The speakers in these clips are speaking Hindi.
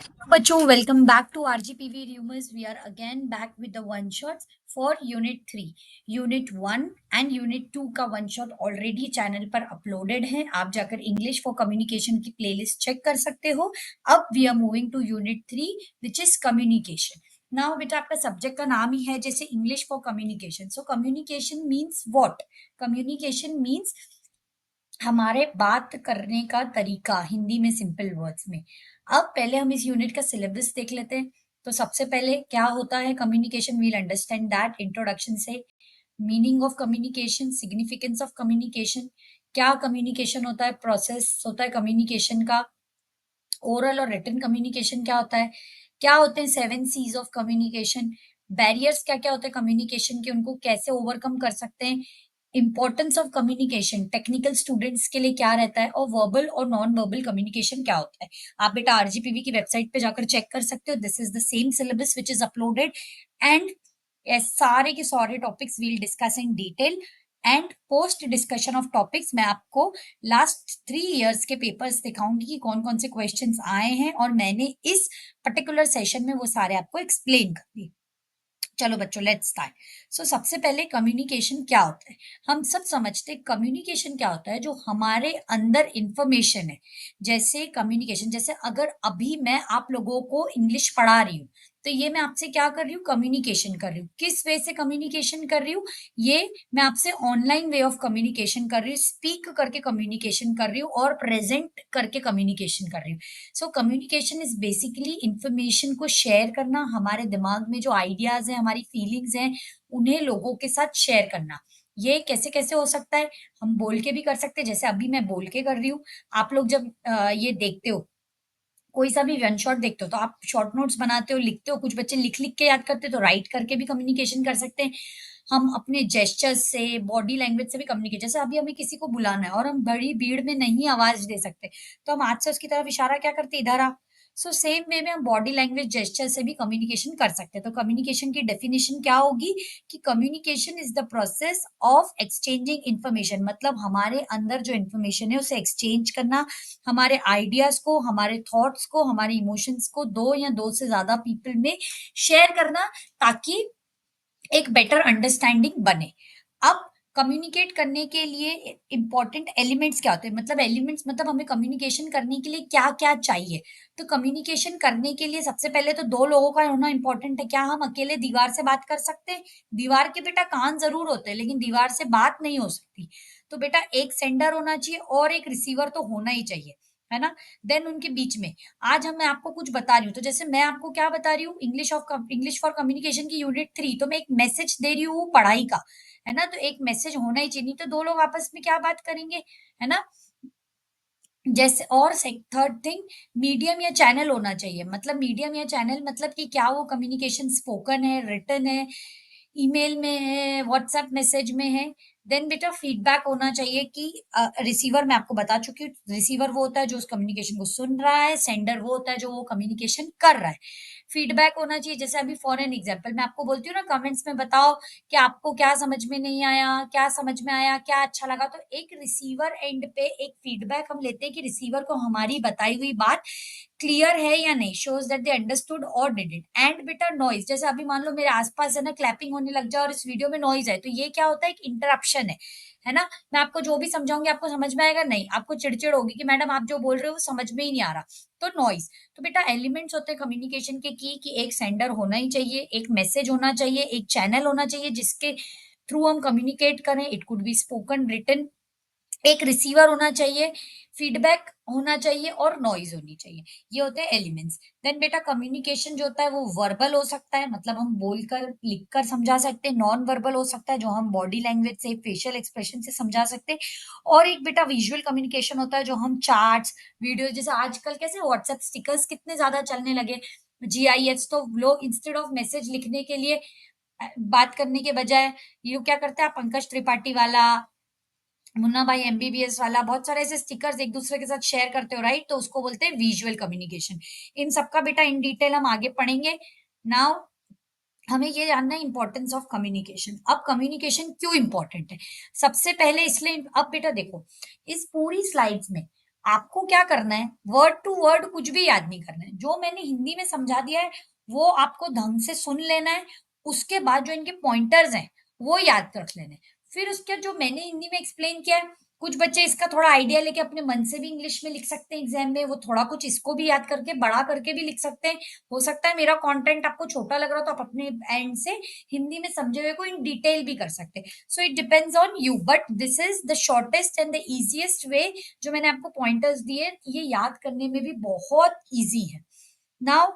बच्चों, welcome back to RGPV Rumors. We are again back with the one shots for Unit 3. Unit 1 and Unit 2 का वन शॉट ऑलरेडी चैनल पर अपलोडेड है. आप जाकर इंग्लिश फॉर कम्युनिकेशन की प्लेलिस्ट चेक कर सकते हो. अब we are moving to Unit 3 which is communication. Now बेटा, आपका सब्जेक्ट का नाम ही है जैसे English for communication. So communication means what? Communication means हमारे बात करने का तरीका, हिंदी में सिंपल वर्ड्स में. अब पहले हम इस यूनिट का सिलेबस देख लेते हैं. तो सबसे पहले क्या होता है communication, we'll understand that introduction से. Meaning of communication, significance of communication, क्या कम्युनिकेशन होता है, प्रोसेस होता है कम्युनिकेशन का, ओरल और रिटन कम्युनिकेशन क्या होता है, क्या होते हैं 7 C's ऑफ कम्युनिकेशन, बैरियर्स क्या क्या होते हैं कम्युनिकेशन के, उनको कैसे ओवरकम कर सकते हैं, importance of communication technical students के लिए क्या रहता है, और वर्बल और नॉन वर्बल कम्युनिकेशन क्या होता है. आप बेटा आरजीपीवी की वेबसाइट पे जाकर चेक कर सकते हो. This is the same syllabus which is uploaded. And सारे के सारे topics we'll discuss in detail. And post discussion of topics मैं आपको लास्ट 3 years के पेपर्स दिखाऊंगी कि कौन कौन से क्वेश्चंस आए हैं, और मैंने इस पर्टिकुलर सेशन में वो सारे आपको एक्सप्लेन कर दिए. चलो बच्चों, लेट्स स्टार्ट. सो सबसे पहले कम्युनिकेशन क्या होता है. हम सब समझते हैं कम्युनिकेशन क्या होता है, जो हमारे अंदर इंफॉर्मेशन है. जैसे कम्युनिकेशन, जैसे अगर अभी मैं आप लोगों को इंग्लिश पढ़ा रही हूँ, तो ये मैं आपसे क्या कर रही हूँ, कम्युनिकेशन कर रही हूँ. किस वे से कम्युनिकेशन कर रही हूँ, ये मैं आपसे ऑनलाइन वे ऑफ कम्युनिकेशन कर रही हूँ, स्पीक करके कम्युनिकेशन कर रही हूँ, और प्रेजेंट करके कम्युनिकेशन कर रही हूँ. सो कम्युनिकेशन इज बेसिकली इंफॉर्मेशन को शेयर करना, हमारे दिमाग में जो आइडियाज है, हमारी फीलिंग्स हैं, उन्हें लोगों के साथ शेयर करना. ये कैसे कैसे हो सकता है, हम बोल के भी कर सकते हैं, जैसे अभी मैं बोल के कर रही हूँ. आप लोग जब ये देखते हो, कोई सा भी वन शॉट देखते हो, तो आप शॉर्ट नोट्स बनाते हो, लिखते हो. कुछ बच्चे लिख लिख के याद करते हो, तो राइट करके भी कम्युनिकेशन कर सकते हैं. हम अपने जेस्चर्स से, बॉडी लैंग्वेज से भी कम्युनिकेट, जैसे अभी हमें किसी को बुलाना है और हम बड़ी भीड़ में नहीं आवाज दे सकते, तो हम हाथ से उसकी तरफ इशारा क्या करते हैं, इधर आ. सो सेम वे में हम बॉडी लैंग्वेज जेस्चर से भी कम्युनिकेशन कर सकते हैं. तो कम्युनिकेशन की डेफिनेशन क्या होगी कि communication is the process of exchanging information. मतलब हमारे अंदर जो इन्फॉर्मेशन है उसे एक्सचेंज करना, हमारे आइडियाज को, हमारे थॉट्स को, हमारे इमोशंस को दो या दो से ज्यादा पीपल में शेयर करना, ताकि एक बेटर अंडरस्टैंडिंग बने. अब कम्युनिकेट करने के लिए इंपॉर्टेंट एलिमेंट्स क्या होते हैं, मतलब एलिमेंट्स मतलब हमें कम्युनिकेशन करने के लिए क्या क्या चाहिए. तो कम्युनिकेशन करने के लिए सबसे पहले तो दो लोगों का होना इंपॉर्टेंट है. क्या हम अकेले दीवार से बात कर सकते हैं? दीवार के बेटा कान जरूर होते हैं, लेकिन दीवार से बात नहीं हो सकती. तो बेटा एक सेंडर होना चाहिए और एक रिसीवर तो होना ही चाहिए, है ना. देन उनके बीच में, आज हम मैं आपको कुछ बता रही हूँ, तो जैसे मैं आपको क्या बता रही हूँ, इंग्लिश फॉर कम्युनिकेशन की Unit 3, तो मैं एक मैसेज दे रही हूँ पढ़ाई का, है ना. तो एक मैसेज होना ही चाहिए, नहीं तो दो लोग आपस में क्या बात करेंगे, है ना. जैसे और थर्ड थिंग, मीडियम या चैनल होना चाहिए. मतलब मीडियम या चैनल मतलब कि क्या वो कम्युनिकेशन स्पोकन है, रिटन है, ईमेल में है, व्हाट्सएप मैसेज में है. देन बेटा फीडबैक होना चाहिए कि रिसीवर, मैं आपको बता चुकी हूँ, रिसीवर वो होता है जो उस कम्युनिकेशन को सुन रहा है, सेंडर वो होता है जो वो कम्युनिकेशन कर रहा है. फीडबैक होना चाहिए, जैसे अभी फॉर एन एग्जाम्पल मैं आपको बोलती हूँ ना, कमेंट्स में बताओ कि आपको क्या समझ में नहीं आया, क्या समझ में आया, क्या अच्छा लगा. तो एक रिसीवर एंड पे एक फीडबैक हम लेते हैं कि रिसीवर को हमारी बताई हुई बात क्लियर है या नहीं, शोज दैट दे अंडरस्टूड और डिडंट. एंड बेटा नॉइज, जैसे अभी मान लो मेरे आसपास है ना क्लैपिंग होने लग जाए और इस वीडियो में नॉइज है, तो ये क्या होता है, एक इंटरप्शन है ना. मैं आपको जो भी समझाऊंगी आपको समझ में आएगा नहीं, आपको चिड़चिड़ होगी कि मैडम आप जो बोल रहे हो वो समझ में ही नहीं आ रहा. तो नॉइज. तो बेटा एलिमेंट्स होते हैं कम्युनिकेशन के कि एक सेंडर होना ही चाहिए, एक मैसेज होना चाहिए, एक चैनल होना चाहिए जिसके थ्रू हम कम्युनिकेट करें. It could be spoken, written. एक रिसीवर होना चाहिए, फीडबैक होना चाहिए और नॉइज होनी चाहिए. ये होते हैं एलिमेंट्स. देन बेटा कम्युनिकेशन जो होता है वो वर्बल हो सकता है, मतलब हम बोलकर लिखकर समझा सकते हैं. नॉन वर्बल हो सकता है जो हम बॉडी लैंग्वेज से, फेशियल एक्सप्रेशन से समझा सकते हैं. और एक बेटा विजुअल कम्युनिकेशन होता है जो हम चार्ट्स, वीडियो, जैसे आजकल कैसे व्हाट्सएप स्टिकर्स कितने ज्यादा चलने लगे, GIFs, तो लोग इंस्टेड ऑफ मैसेज लिखने के लिए बात करने के बजाय ये क्या करते हैं, आप पंकज त्रिपाठी वाला, मुन्ना भाई MBBS वाला, बहुत सारे ऐसे स्टिकर्स एक दूसरे के साथ शेयर करते हो, राइट. तो उसको बोलते हैं विजुअल कम्युनिकेशन. इन सबका बेटा इन डिटेल हम आगे पढ़ेंगे. नाउ हमें ये जानना है इंपॉर्टेंस ऑफ कम्युनिकेशन. अब कम्युनिकेशन क्यों इंपॉर्टेंट है, सबसे पहले इसलिए, अब बेटा देखो, इस पूरी स्लाइड्स में आपको क्या करना है, वर्ड टू वर्ड कुछ भी याद नहीं करना है। जो मैंने हिंदी में समझा दिया है, वो आपको ढंग से सुन लेना है। उसके बाद जो इनके पॉइंटर्स हैं, वो याद रख लेने हैं। फिर उसके जो मैंने हिंदी में एक्सप्लेन किया है, कुछ बच्चे इसका थोड़ा आइडिया लेके अपने मन से भी इंग्लिश में लिख सकते हैं एग्जाम में, वो थोड़ा कुछ इसको भी याद करके बड़ा करके भी लिख सकते हैं। हो सकता है मेरा कंटेंट आपको छोटा लग रहा हो तो आप अपने एंड से हिंदी में समझे हुए को इन डिटेल भी कर सकते हैं। So it depends on you, but this is the shortest and the easiest way. जो मैंने आपको पॉइंटर्स दिए, ये याद करने में भी बहुत ईजी है। नाउ,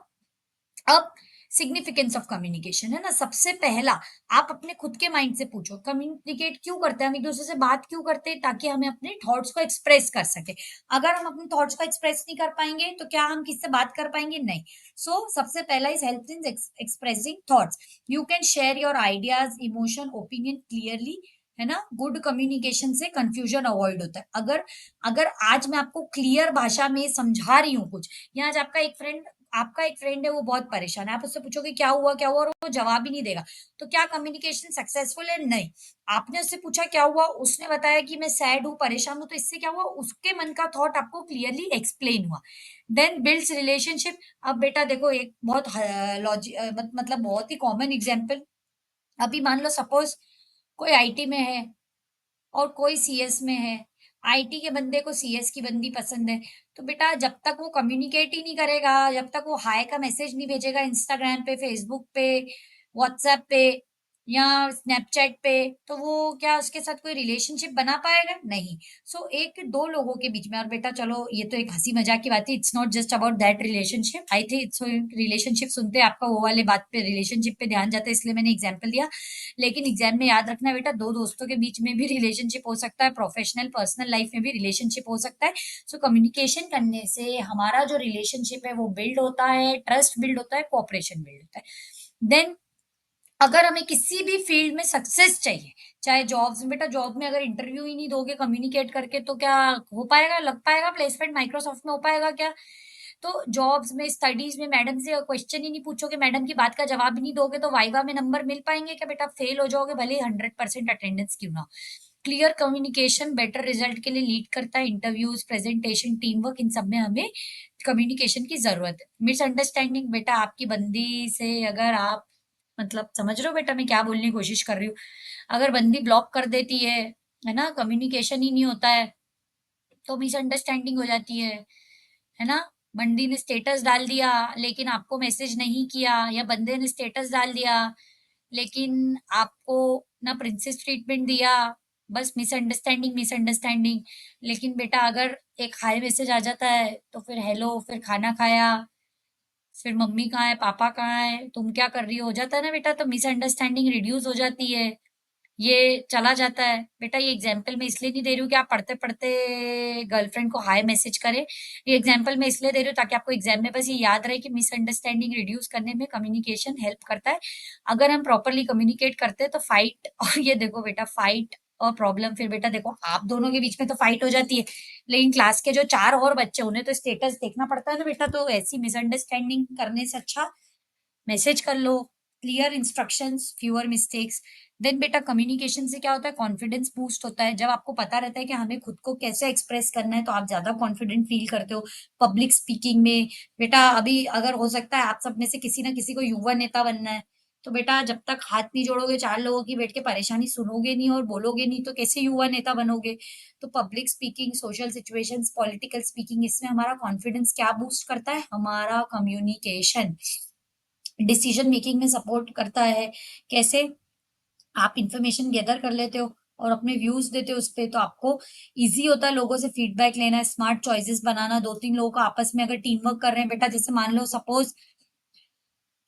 अब सिग्निफिकेंस ऑफ कम्युनिकेशन है ना, सबसे पहला आप अपने खुद के माइंड से पूछो, कम्युनिकेट क्यों करते हैं हम एक दूसरे से, बात क्यों करते हैं, ताकि हमें अपने थॉट्स को एक्सप्रेस कर सके। अगर हम अपने थॉट्स को एक्सप्रेस नहीं कर पाएंगे तो क्या हम किससे बात कर पाएंगे? नहीं। सो सबसे पहला is help in expressing thoughts. You can share your ideas, emotion, opinion clearly, है ना। गुड कम्युनिकेशन से कंफ्यूजन अवॉइड होता है। अगर अगर आज मैं आपको क्लियर भाषा में समझा रही हूँ कुछ, या आज आपका एक फ्रेंड है, वो बहुत परेशान है, आप उससे पूछोगे क्या हुआ, और वो जवाब ही नहीं देगा, तो क्या कम्युनिकेशन सक्सेसफुल है? नहीं। आपने उससे पूछा क्या हुआ, उसने बताया कि मैं सैड हूँ, परेशान हूँ, तो इससे क्या हुआ, उसके मन का थॉट आपको क्लियरली एक्सप्लेन हुआ। Then builds relationship. अब बेटा देखो, एक बहुत मतलब बहुत ही कॉमन एग्जाम्पल, अभी मान लो सपोज कोई आईटी में है और कोई सीएस में है। आईटी के बंदे को सीएस की बंदी पसंद है, तो बेटा जब तक वो कम्युनिकेट ही नहीं करेगा, जब तक वो हाय का मैसेज नहीं भेजेगा इंस्टाग्राम पे, फेसबुक पे, व्हाट्सएप पे या स्नैपचैट पे, तो वो क्या उसके साथ कोई रिलेशनशिप बना पाएगा? नहीं। सो एक दो लोगों के बीच में, और बेटा चलो ये तो एक हंसी मजाक की बात है, it's not just about that relationship, I think so. Relationship सुनते आपका वो वाले बात पे, रिलेशनशिप पे ध्यान जाता है, इसलिए मैंने एग्जाम्पल दिया। लेकिन एग्जाम में याद रखना बेटा, दो दोस्तों के बीच में भी रिलेशनशिप हो सकता है, प्रोफेशनल पर्सनल लाइफ में भी रिलेशनशिप हो सकता है। सो कम्युनिकेशन करने से हमारा जो रिलेशनशिप है वो बिल्ड होता है, ट्रस्ट बिल्ड होता है, कोऑपरेशन बिल्ड होता है। देन अगर हमें किसी भी फील्ड में सक्सेस चाहिए, चाहे जॉब्स में, बेटा जॉब में अगर इंटरव्यू ही नहीं दोगे कम्युनिकेट करके, तो क्या हो पाएगा, लग पाएगा प्लेसमेंट माइक्रोसॉफ्ट में हो पाएगा क्या? तो जॉब्स में, स्टडीज में मैडम से क्वेश्चन ही नहीं पूछोगे, मैडम की बात का जवाब ही नहीं दोगे, तो वाइवा में नंबर मिल पाएंगे क्या? बेटा फेल हो जाओगे, भले ही 100% अटेंडेंस क्यों ना हो। क्लियर कम्युनिकेशन बेटर रिजल्ट के लिए लीड करता है। इंटरव्यूज, प्रेजेंटेशन, टीम वर्क, इन सब में हमें कम्युनिकेशन की जरूरत है। मिसअंडरस्टैंडिंग, बेटा आपकी बंदी से अगर आप, मतलब समझ रहे हो बेटा मैं क्या बोलने की कोशिश कर रही हूँ, अगर बंदी ब्लॉक कर देती है ना, कम्युनिकेशन ही नहीं होता है, तो मिसअंडरस्टैंडिंग हो जाती है ना। बंदी ने स्टेटस डाल दिया लेकिन आपको मैसेज नहीं किया, या बंदे ने स्टेटस डाल दिया लेकिन आपको ना प्रिंसेस ट्रीटमेंट दिया, बस मिसअंडरस्टैंडिंग मिसअंडरस्टैंडिंग। लेकिन बेटा अगर एक हाय मैसेज आ जाता है, तो फिर हेलो, फिर खाना खाया, फिर मम्मी कहाँ है, पापा कहाँ है, तुम क्या कर रही हो जाता है ना बेटा, तो मिसअंडरस्टैंडिंग रिड्यूस हो जाती है, ये चला जाता है। बेटा ये एग्जाम्पल मैं इसलिए नहीं दे रही हूँ कि आप पढ़ते पढ़ते गर्लफ्रेंड को हाय मैसेज करें, ये एग्जाम्पल मैं इसलिए दे रही हूँ ताकि आपको एग्जाम में बस ये याद रहे कि मिसअंडरस्टैंडिंग रिड्यूस करने में कम्युनिकेशन हेल्प करता है। अगर हम प्रॉपरली कम्युनिकेट करते हैं तो फाइट और ये देखो बेटा, फाइट और प्रॉब्लम, फिर बेटा देखो आप दोनों के बीच में तो फाइट हो जाती है, लेकिन क्लास के जो चार और बच्चे, उन्हें तो स्टेटस देखना पड़ता है ना बेटा, तो ऐसी मिसअंडरस्टैंडिंग करने से अच्छा मैसेज कर लो। Clear instructions, fewer mistakes. Then बेटा कम्युनिकेशन से क्या होता है, कॉन्फिडेंस बूस्ट होता है। जब आपको पता रहता है कि हमें खुद को कैसे एक्सप्रेस करना है, तो आप ज्यादा कॉन्फिडेंट फील करते हो पब्लिक स्पीकिंग में। बेटा अभी अगर हो सकता है आप सब में से किसी ना किसी को युवा नेता बनना है, तो बेटा जब तक हाथ नहीं जोड़ोगे, चार लोगों की बैठ के परेशानी सुनोगे नहीं और बोलोगे नहीं, तो कैसे युवा नेता बनोगे? तो public speaking, social situations, political speaking, इसमें हमारा कॉन्फिडेंस क्या बूस्ट करता है? हमारा कम्युनिकेशन। डिसीजन मेकिंग में सपोर्ट करता है। कैसे? आप इंफॉर्मेशन गैदर कर लेते हो और अपने व्यूज देते हो उस पे, तो आपको इजी होता है लोगों से फीडबैक लेना, स्मार्ट चॉइसेस बनाना। दो तीन लोगों का आपस में अगर टीम वर्क कर रहे हैं बेटा, जैसे मान लो सपोज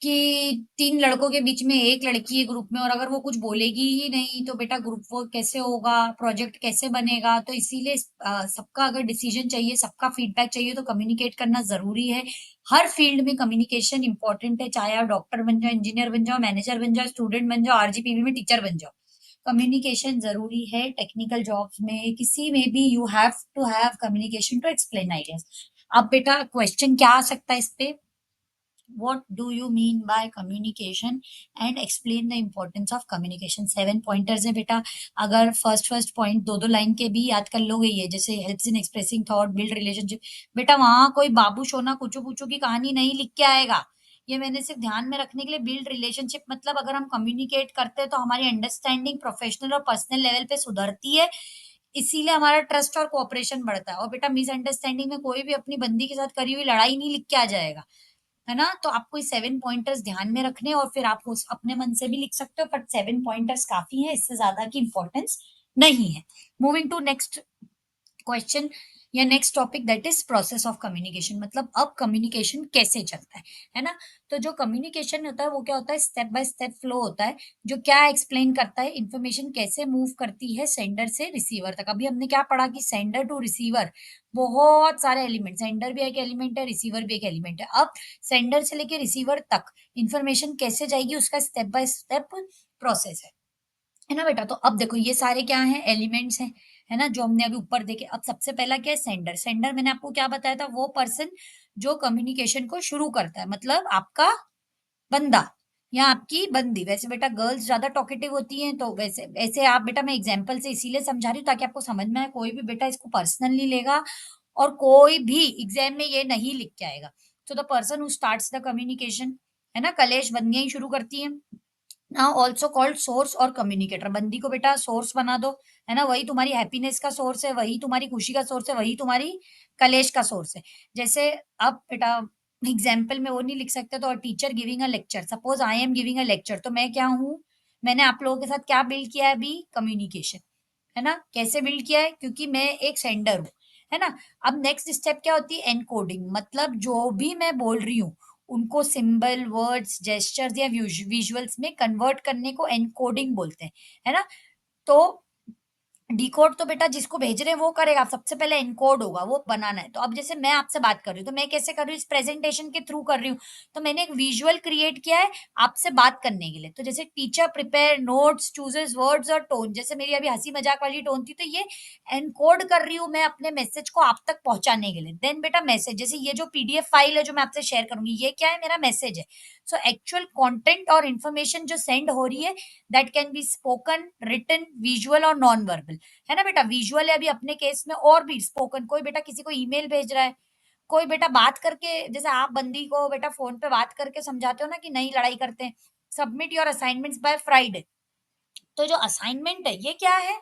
कि तीन लड़कों के बीच में एक लड़की है ग्रुप में, और अगर वो कुछ बोलेगी ही नहीं, तो बेटा ग्रुप वर्क कैसे होगा, प्रोजेक्ट कैसे बनेगा? तो इसीलिए सबका अगर डिसीजन चाहिए, सबका फीडबैक चाहिए, तो कम्युनिकेट करना जरूरी है। हर फील्ड में कम्युनिकेशन इंपॉर्टेंट है, चाहे आप डॉक्टर बन जाओ, इंजीनियर बन जाओ, मैनेजर बन जाओ, स्टूडेंट बन जाओ, आरजीपीवी में टीचर बन जाओ, कम्युनिकेशन जरूरी है। टेक्निकल जॉब्स में, किसी में भी, you have to have communication to explain ideas. अब बेटा क्वेश्चन क्या आ सकता है इस पे? what do you mean by communication and explain the importance of communication. 7 pointers है बेटा. अगर फर्स्ट पॉइंट दो दो लाइन के भी याद कर लोगे, ये जैसे helps in expressing thought, build relationship, बेटा वहां कोई बाबू सोना कुचू पुचू की कहानी नहीं लिख के आएगा. ये मैंने सिर्फ ध्यान में रखने के लिए, बिल्ड रिलेशनशिप मतलब अगर हम कम्युनिकेट करते हैं तो हमारी अंडरस्टैंडिंग प्रोफेशनल और पर्सनल लेवल पे सुधरती है, इसीलिए हमारा ट्रस्ट और कोऑपरेशन बढ़ता है. और बेटा मिसअंडरस्टैंडिंग में कोई भी अपनी बंदी के साथ करी हुई लड़ाई नहीं लिख के आ जाएगा, है ना. तो आपको 7 पॉइंटर्स ध्यान में रखने, और फिर आप अपने मन से भी लिख सकते हो, बट 7 पॉइंटर्स काफी है, इससे ज्यादा की इंपॉर्टेंस नहीं है. मूविंग टू नेक्स्ट क्वेश्चन या next topic, that is process of communication. मतलब अब कम्युनिकेशन कैसे चलता है ना. तो जो कम्युनिकेशन होता है वो क्या होता है, स्टेप बाय स्टेप फ्लो होता है, जो क्या एक्सप्लेन करता है इंफॉर्मेशन कैसे मूव करती है सेंडर से रिसीवर तक. अभी हमने क्या पढ़ा कि सेंडर टू रिसीवर बहुत सारे एलिमेंट, सेंडर भी एक एलिमेंट है, रिसीवर भी एक एलिमेंट है. अब सेंडर से लेके रिसीवर तक इंफॉर्मेशन कैसे जाएगी, उसका स्टेप बाय स्टेप प्रोसेस है ना बेटा. तो अब देखो ये सारे क्या हैं, एलिमेंट्स हैं, है ना, जो हमने अभी ऊपर देखे. अब सबसे पहला क्या है, सेंडर. सेंडर मैंने आपको क्या बताया था, वो पर्सन जो कम्युनिकेशन को शुरू करता है, मतलब आपका बंदा या आपकी बंदी. वैसे बेटा गर्ल्स ज्यादा टॉकेटिव होती हैं, तो वैसे वैसे आप बेटा, मैं एग्जांपल से इसीलिए समझा रही हूँ ताकि आपको समझ में आए. कोई भी बेटा इसको पर्सनली लेगा और कोई भी एग्जाम में ये नहीं लिख के आएगा. तो the person who starts the communication, है ना, कलेश बंदियां ही शुरू करती हैं. नाउ ऑल्सो कॉल्ड सोर्स और कम्युनिकेटर. बंदी को बेटा सोर्स बना दो, है ना, वही तुम्हारी हैप्पीनेस का सोर्स है, वही तुम्हारी खुशी का सोर्स है, वही तुम्हारी कलेश का सोर्स है. जैसे अब बेटा एग्जाम्पल में वो नहीं लिख सकते, तो teacher giving a lecture, suppose I am giving a lecture, तो मैं क्या हूँ, मैंने आप लोगों के साथ क्या बिल्ड किया है अभी, कम्युनिकेशन, है ना. कैसे बिल्ड किया है, क्योंकि मैं एक सेंडर हूँ, है ना. अब नेक्स्ट स्टेप क्या होती है, एनकोडिंग. मतलब जो भी मैं बोल रही हूँ उनको सिंबल, वर्ड्स, जेस्चर्स या विजुअल्स में कन्वर्ट करने को एनकोडिंग बोलते हैं, है ना. तो डिकोड तो बेटा जिसको भेज रहे हैं वो करेगा, सबसे पहले एनकोड होगा, वो बनाना है. तो अब जैसे मैं आपसे बात कर रही हूँ, तो मैं कैसे कर रही हूँ, इस प्रेजेंटेशन के थ्रू कर रही हूँ. तो मैंने एक विजुअल क्रिएट किया है आपसे बात करने के लिए. तो जैसे teacher prepare notes, chooses words और टोन, जैसे मेरी अभी हंसी मजाक वाली टोन थी, तो ये एनकोड कर रही हूँ मैं अपने मैसेज को आप तक पहुंचाने के लिए. देन बेटा मैसेज, जैसे ये जो पीडीएफ फाइल है जो मैं आपसे शेयर करूंगी, ये क्या है, मेरा मैसेज है. सो एक्चुअल कंटेंट और इन्फॉर्मेशन जो सेंड हो रही है, that can be spoken, written, visual और नॉन वर्बल, है ना बेटा. विजुअल है अभी अपने केस में, और भी स्पोकन, कोई बेटा किसी को ईमेल भेज रहा है, कोई बेटा बात करके, जैसे आप बंदी को बेटा फोन पे बात करके समझाते हो ना कि नहीं लड़ाई करते हैं, submit your assignments by Friday. तो जो असाइनमेंट है ये क्या है,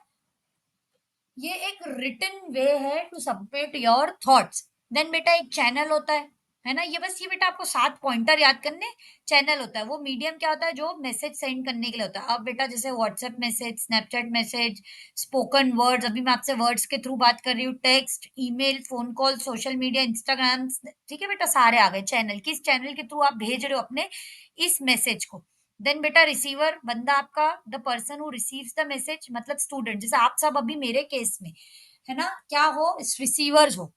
ये एक रिटन वे है to submit your thoughts. Then बेटा एक चैनल होता है ना. ये बस ये बेटा आपको 7 पॉइंटर याद करने. चैनल होता है वो मीडियम क्या होता है, जो मैसेज सेंड करने के लिए होता है. अब बेटा जैसे WhatsApp message, Snapchat message, spoken words, अभी मैं आपसे वर्ड्स के थ्रू बात कर रही हूँ, text, email, phone call, social media, Instagram, ठीक है बेटा, सारे आ गए चैनल. किस चैनल के थ्रू आप भेज रहे हो अपने इस मैसेज को. देन बेटा रिसीवर, बंदा आपका, the person who receives the message, मतलब स्टूडेंट, जैसे आप सब अभी मेरे केस में, है ना, क्या हो, रिसीवर्स हो.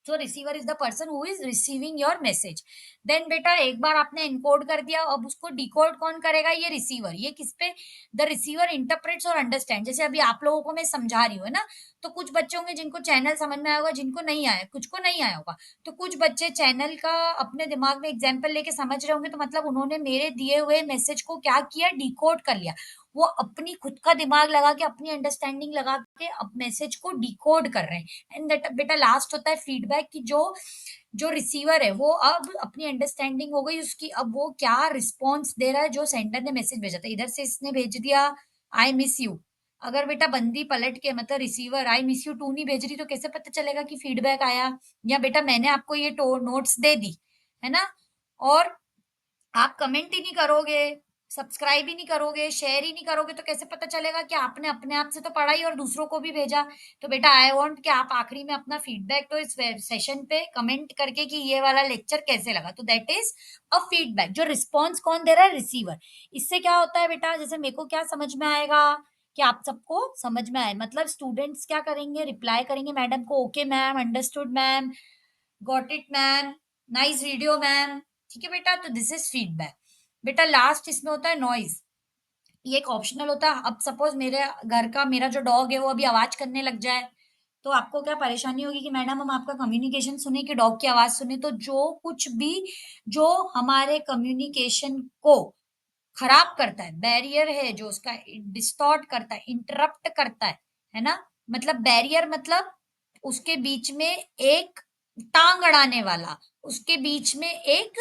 तो receiver is the person who is receiving your message. Then बेटा एक बार आपने एनकोड कर दिया, अब उसको डिकोड कौन करेगा, ये रिसीवर. ये किस पे, द रिसीवर इंटरप्रेट्स और अंडरस्टैंड. जैसे अभी आप लोगों को मैं समझा रही हूँ, है ना, तो कुछ बच्चे होंगे जिनको चैनल समझ में आया होगा, जिनको नहीं आया, कुछ को नहीं आया होगा. तो कुछ बच्चे चैनल का अपने दिमाग में एग्जाम्पल लेके समझ रहे होंगे, तो मतलब उन्होंने मेरे दिए हुए मैसेज को क्या किया, डिकोड कर लिया. वो अपनी खुद का दिमाग लगा के, अपनी अंडरस्टैंडिंग लगा के अब मैसेज को डिकोड कर रहे हैं. एंड दैट बेटा लास्ट होता है फीडबैक, की जो जो रिसीवर है वो अब अपनी अंडरस्टैंडिंग हो गई उसकी, अब वो क्या रिस्पॉन्स दे रहा है जो सेंडर ने मैसेज भेजा था. इधर से इसने भेज दिया आई मिस यू. अगर बेटा बंदी पलट के, मतलब receiver I miss you too नहीं भेज रही, तो कैसे पता चलेगा कि फीडबैक आया. या बेटा मैंने आपको ये नोट्स दे दी, है ना, और आप कमेंट ही नहीं करोगे, सब्सक्राइब ही नहीं करोगे, शेयर ही नहीं करोगे, तो कैसे पता चलेगा कि आपने अपने आप से तो पढ़ा ही और दूसरों को भी भेजा. तो बेटा आई वांट कि आप आखिरी में अपना फीडबैक तो इस सेशन पे कमेंट करके कि ये वाला लेक्चर कैसे लगा. तो दैट इज अ फीडबैक. जो रिस्पॉन्स कौन दे रहा है, रिसीवर. इससे क्या होता है बेटा, जैसे मेरे को क्या समझ में आएगा, कि आप सबको समझ में आए, मतलब स्टूडेंट्स क्या करेंगे, रिप्लाई करेंगे मैडम को, okay ma'am, understood ma'am, got it ma'am, nice video ma'am. ठीक है बेटा, तो दिस इज फीडबैक. बेटा लास्ट इसमें होता है नॉइज. ये एक ऑप्शनल होता है. अब सपोज मेरे घर का मेरा जो डॉग है वो अभी आवाज करने लग जाए, तो आपको क्या परेशानी होगी कि मैडम हम आपका कम्युनिकेशन सुने कि डॉग की आवाज सुने? तो जो कुछ भी जो हमारे कम्युनिकेशन को खराब करता है, बैरियर है जो उसका डिस्टॉर्ट करता है, इंटरप्ट करता है ना? मतलब बैरियर मतलब उसके बीच में एक टांग अड़ाने वाला, उसके बीच में एक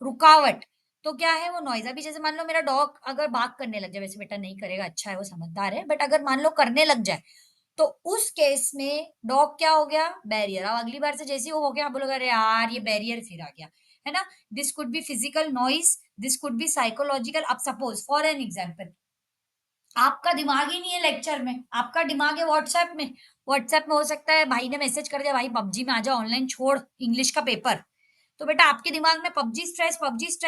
रुकावट। तो क्या है वो नॉइज़। अभी जैसे मान लो मेरा डॉग अगर बार्क करने लग जाए, वैसे बेटा नहीं करेगा, अच्छा है वो समझदार है, बट अगर मान लो करने लग जाए, तो उस केस में डॉग क्या हो गया? बैरियर। अब अगली बार से जैसे ही वो हो गया, आप बोलोगे अरे यार ये बैरियर फिर आ गया, है ना? This could be physical noise, this could be psychological. अब सपोज फॉर एन एग्जांपल, आपका दिमाग ही नहीं है लेक्चर में, आपका दिमाग है व्हाट्सएप में। व्हाट्सएप में हो सकता है भाई ने मैसेज कर दिया, भाई पबजी में आ जा, ऑनलाइन छोड़ इंग्लिश का पेपर। तो बेटा आपके दिमाग में पबजी स्ट्रेस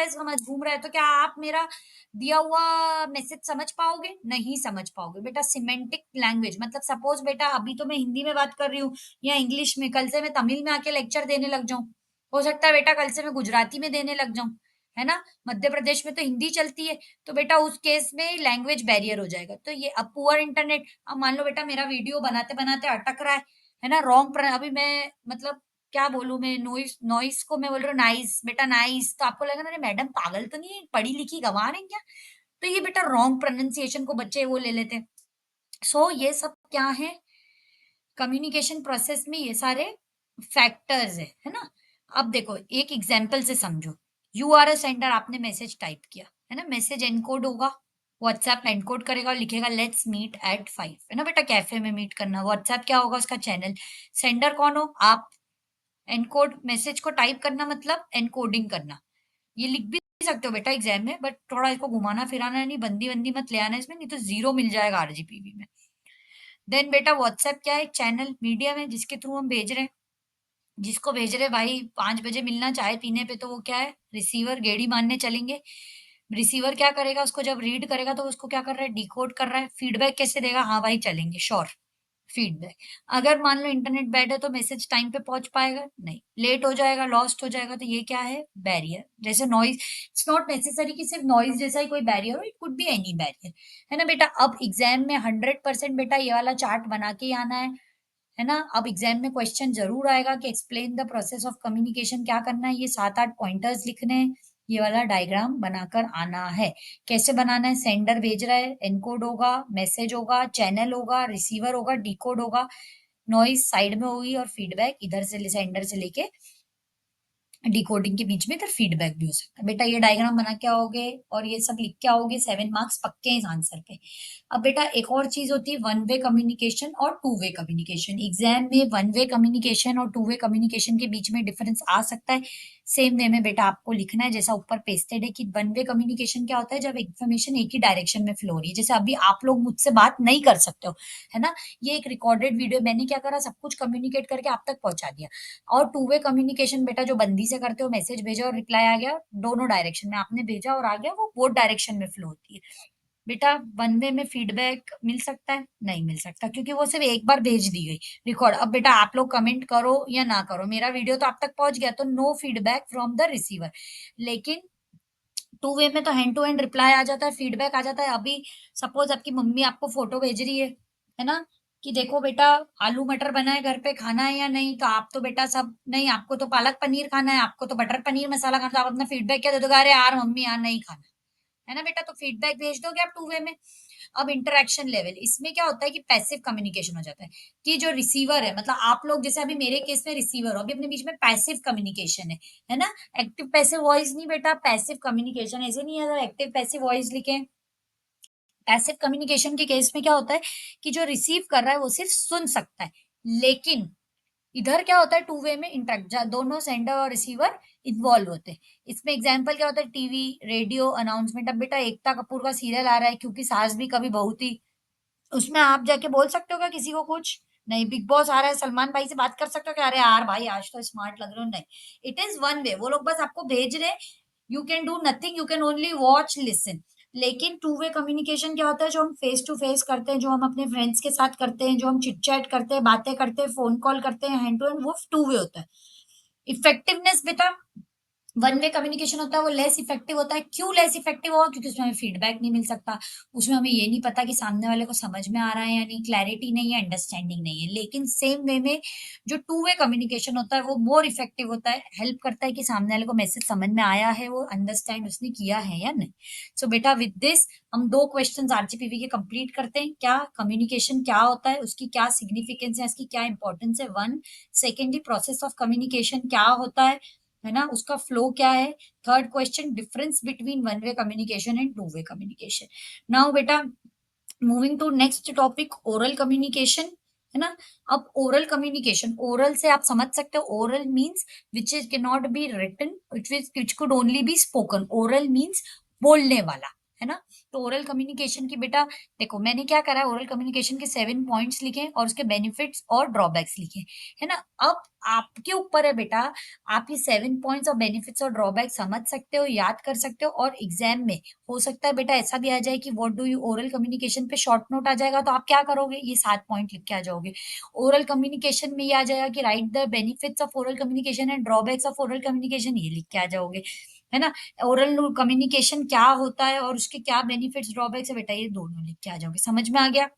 समझ घूम रहा है, तो क्या आप मेरा दिया हुआ मैसेज समझ पाओगे? नहीं समझ पाओगे। बेटा सिमेंटिक लैंग्वेज मतलब सपोज बेटा अभी तो मैं हिंदी में बात कर रही हूँ या इंग्लिश में, कल से मैं तमिल में आके लेक्चर देने लग जाऊं, हो सकता है बेटा कल से मैं गुजराती में देने लग जाऊं, है ना? मध्य प्रदेश में तो हिंदी चलती है, तो बेटा उस केस में लैंग्वेज बैरियर हो जाएगा। तो ये अब पुअर इंटरनेट, अब मान लो बेटा मेरा वीडियो बनाते बनाते अटक रहा है ना? रॉन्ग, अभी मैं मतलब क्या बोलूं मैं, नॉइस नॉइस को मैं बोल रही हूँ नाइस, बेटा नाइस, तो आपको लगा ना अरे मैडम पागल तो नहीं है, पढ़ी लिखी गंवा रही हैं क्या? तो ये बेटा रॉन्ग प्रोनाउंसिएशन को बच्चे वो ले लेते हैं। सो ये सब क्या है, कम्युनिकेशन प्रोसेस में ये सारे फैक्टर्स है ना? अब देखो एक एग्जांपल से समझो। यू आर अ सेंडर, आपने मैसेज टाइप किया, है ना? मैसेज एनकोड होगा, व्हाट्सएप एनकोड करेगा और लिखेगा लेट्स मीट एट 5, है ना बेटा? कैफे में मीट करना। व्हाट्सएप क्या होगा उसका चैनल। सेंडर कौन हो आप। एनकोड मैसेज को टाइप करना मतलब एनकोडिंग करना। ये लिख भी सकते हो बेटा एग्जाम में, बट थोड़ा इसको घुमाना फिराना नहीं, बंदी बंदी मत ले आना इसमें, नहीं तो जीरो मिल जाएगा आरजीपीवी में। देन बेटा व्हाट्सएप क्या है? चैनल, मीडियम है जिसके थ्रू हम भेज रहे हैं, जिसको भेज रहे भाई 5 बजे मिलना चाय पीने पे, तो वो क्या है? रिसीवर। गेड़ी मानने चलेंगे। रिसीवर क्या करेगा? उसको जब रीड करेगा तो उसको क्या कर रहा है? डिकोड कर रहा है। फीडबैक कैसे देगा? हाँ भाई चलेंगे, श्योर फीडबैक। अगर मान लो इंटरनेट बैड है तो मैसेज टाइम पे पहुंच पाएगा नहीं, लेट हो जाएगा, लॉस्ट हो जाएगा। तो ये क्या है? बैरियर। जैसे नॉइज, इट्स नॉट नेसेसरी कि सिर्फ नॉइज जैसा ही कोई बैरियर हो, it could be any barrier, है ना बेटा? अब एग्जाम में 100% बेटा ये वाला चार्ट बना के ही आना है ना? अब एग्जाम में क्वेश्चन जरूर आएगा कि explain the process of communication, क्या करना है? ये 7-8 पॉइंटर्स लिखने हैं, ये वाला डायग्राम बनाकर आना है। कैसे बनाना है? सेंडर भेज रहा है, एनकोड होगा, मैसेज होगा, चैनल होगा, रिसीवर होगा, डिकोड होगा, नॉइज साइड में होगी और फीडबैक इधर से सेंडर से लेके डिकोडिंग के बीच में इधर फीडबैक भी हो सकता है। बेटा ये डायग्राम बना के आओगे और ये सब लिख के आओगे, 7 मार्क्स पक्के हैं इस आंसर पे। अब बेटा एक और चीज होती है वन वे कम्युनिकेशन और टू वे कम्युनिकेशन। एग्जाम में वन वे कम्युनिकेशन और टू वे कम्युनिकेशन के बीच में डिफरेंस आ सकता है। सेम वे में बेटा आपको लिखना है जैसा ऊपर पेस्टेड है कि वन वे कम्युनिकेशन क्या होता है? जब इन्फॉर्मेशन एक ही डायरेक्शन में फ्लो हो रही है, जैसे अभी आप लोग मुझसे बात नहीं कर सकते हो, है ना? ये एक रिकॉर्डेड वीडियो, मैंने क्या करा, सब कुछ कम्युनिकेट करके आप तक पहुंचा दिया। और टू वे कम्युनिकेशन बेटा जो बंदी से करते हो, मैसेज भेजा और रिप्लाई आ गया, दोनों डायरेक्शन में, आपने भेजा और आ गया, वो बोथ डायरेक्शन में फ्लो होती है। बेटा वन वे में फीडबैक मिल सकता है? नहीं मिल सकता, क्योंकि वो सिर्फ एक बार भेज दी गई रिकॉर्ड। अब बेटा आप लोग कमेंट करो या ना करो, मेरा वीडियो तो आप तक पहुंच गया, तो no feedback from the receiver. लेकिन टू वे में तो हैंड टू हैंड रिप्लाई आ जाता है, फीडबैक आ जाता है। अभी सपोज आपकी मम्मी आपको फोटो भेज रही है ना, कि देखो बेटा आलू मटर बना है घर पे, खाना है या नहीं? तो आप तो बेटा सब नहीं, आपको तो पालक पनीर खाना है, आपको तो बटर पनीर मसाला खाना है, तो आप अपना फीडबैक क्या दे दोगे? अरे यार मम्मी यार नहीं खाना, है ना बेटा? तो फीडबैक भेज दोगे आप टू वे में। अब इंटरेक्शन लेवल, इसमें क्या होता है कि पैसिव कम्युनिकेशन हो जाता है, कि जो रिसीवर है, मतलब आप लोग जैसे अभी मेरे केस में रिसीवर हो, अभी अपने बीच में पैसिव कम्युनिकेशन है ना? एक्टिव पैसिव वॉइस नहीं बेटा, पैसिव कम्युनिकेशन। ऐसे नहीं है एक्टिव पैसिव वॉइस लिखे। पैसिव कम्युनिकेशन के केस में क्या होता है कि जो रिसीव कर रहा है वो सिर्फ सुन सकता है, लेकिन इधर क्या होता है टू वे में इंटरेक्ट, दोनों सेंडर और रिसीवर इन्वॉल्व होते हैं। इसमें एग्जांपल क्या होता है? TV, radio announcement. अब बेटा एकता कपूर का सीरियल आ रहा है क्योंकि सास भी कभी बहू थी, उसमें आप जाके बोल सकते हो क्या किसी को कुछ? नहीं। बिग बॉस आ रहा है, सलमान भाई से बात कर सकते हो क्या? अरे यार भाई आज तो स्मार्ट लग रहे हो? नहीं। इट इज वन वे, वो लोग बस आपको भेज रहे हैं, you can do nothing, you can only watch listen. लेकिन टू वे कम्युनिकेशन क्या होता है? जो हम फेस टू फेस करते हैं, जो हम अपने फ्रेंड्स के साथ करते हैं, जो हम चिट चैट करते हैं, बातें करते हैं, फोन कॉल करते हैं, हैंड टू हैंड, वो टू वे होता है। इफेक्टिवनेस बेटा वन वे कम्युनिकेशन होता है वो लेस इफेक्टिव होता है। क्यों लेस इफेक्टिव होगा? क्योंकि उसमें हमें फीडबैक नहीं मिल सकता, उसमें हमें ये नहीं पता कि सामने वाले को समझ में आ रहा है या नहीं, क्लैरिटी नहीं है, अंडरस्टैंडिंग नहीं है। लेकिन सेम वे में जो टू वे कम्युनिकेशन होता है वो मोर इफेक्टिव होता है, हेल्प करता है कि सामने वाले को मैसेज समझ में आया है, वो अंडरस्टैंड उसने किया है या नहीं। सो बेटा विद दिस हम दो क्वेश्चन आरजीपीवी के कंप्लीट करते हैं। क्या कम्युनिकेशन क्या होता है, उसकी क्या सिग्निफिकेंस है, इसकी क्या इंपॉर्टेंस है, one. Secondly process of communication क्या होता है ना, उसका फ्लो क्या है। Third question difference between one way communication and two way communication. Now बेटा moving to next topic, oral communication, है ना। अब ओरल कम्युनिकेशन, ओरल से आप समझ सकते हो, oral means which is can not be written, which could only be spoken. Oral means बोलने वाला, है ना। तो ओरल कम्युनिकेशन की बेटा देखो मैंने क्या करा है, ओरल कम्युनिकेशन के 7 पॉइंट्स लिखे और उसके बेनिफिट्स और ड्रॉबैक्स लिखे, है ना। अब आपके ऊपर है बेटा, आप ये 7 पॉइंट्स और बेनिफिट्स और ड्रॉबैक समझ सकते हो, याद कर सकते हो, और एग्जाम में हो सकता है बेटा ऐसा भी आ जाए कि what do you oral communication पे शॉर्ट नोट आ जाएगा, तो आप क्या करोगे, ये 7 पॉइंट लिख के आ जाओगे। ओरल कम्युनिकेशन में ये आ जाएगा कि right the benefits of oral communication and drawbacks of oral communication, ये लिख के आ जाओगे, है ना। ओरल कम्युनिकेशन क्या होता है और उसके क्या बेनिफिट्स ड्रॉबैक्स है बेटा, ये दोनों लिख के आ जाओगे। समझ में आ गया?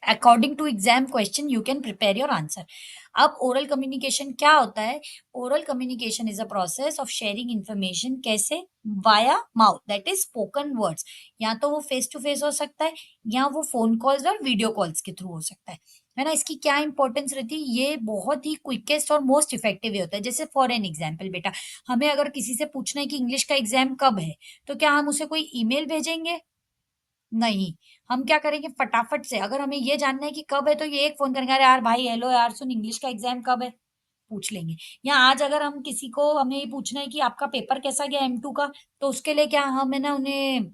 According to exam question you can prepare your answer. अब ओरल कम्युनिकेशन क्या होता है? Oral communication is a process of sharing information, कैसे? Via mouth, that is spoken words. या तो वो फेस टू फेस हो सकता है, या वो फोन कॉल्स और वीडियो कॉल्स के थ्रू हो सकता है ना। इसकी क्या इंपॉर्टेंस रहती है? ये बहुत ही क्विकेस्ट और मोस्ट इफेक्टिव होता है। जैसे फॉर एन एग्जाम्पल बेटा, हमें अगर किसी से पूछना है कि इंग्लिश का एग्जाम कब है, तो क्या हम उसे कोई ईमेल भेजेंगे? नहीं। हम क्या करेंगे, फटाफट से अगर हमें ये जानना है कि कब है, तो ये एक फोन करेंगे, अरे यार भाई हेलो यार सुन, इंग्लिश का एग्जाम कब है, पूछ लेंगे। या आज अगर हम किसी को, हमें ये पूछना है कि आपका पेपर कैसा गया M2 का, तो उसके लिए क्या हम है ना उन्हें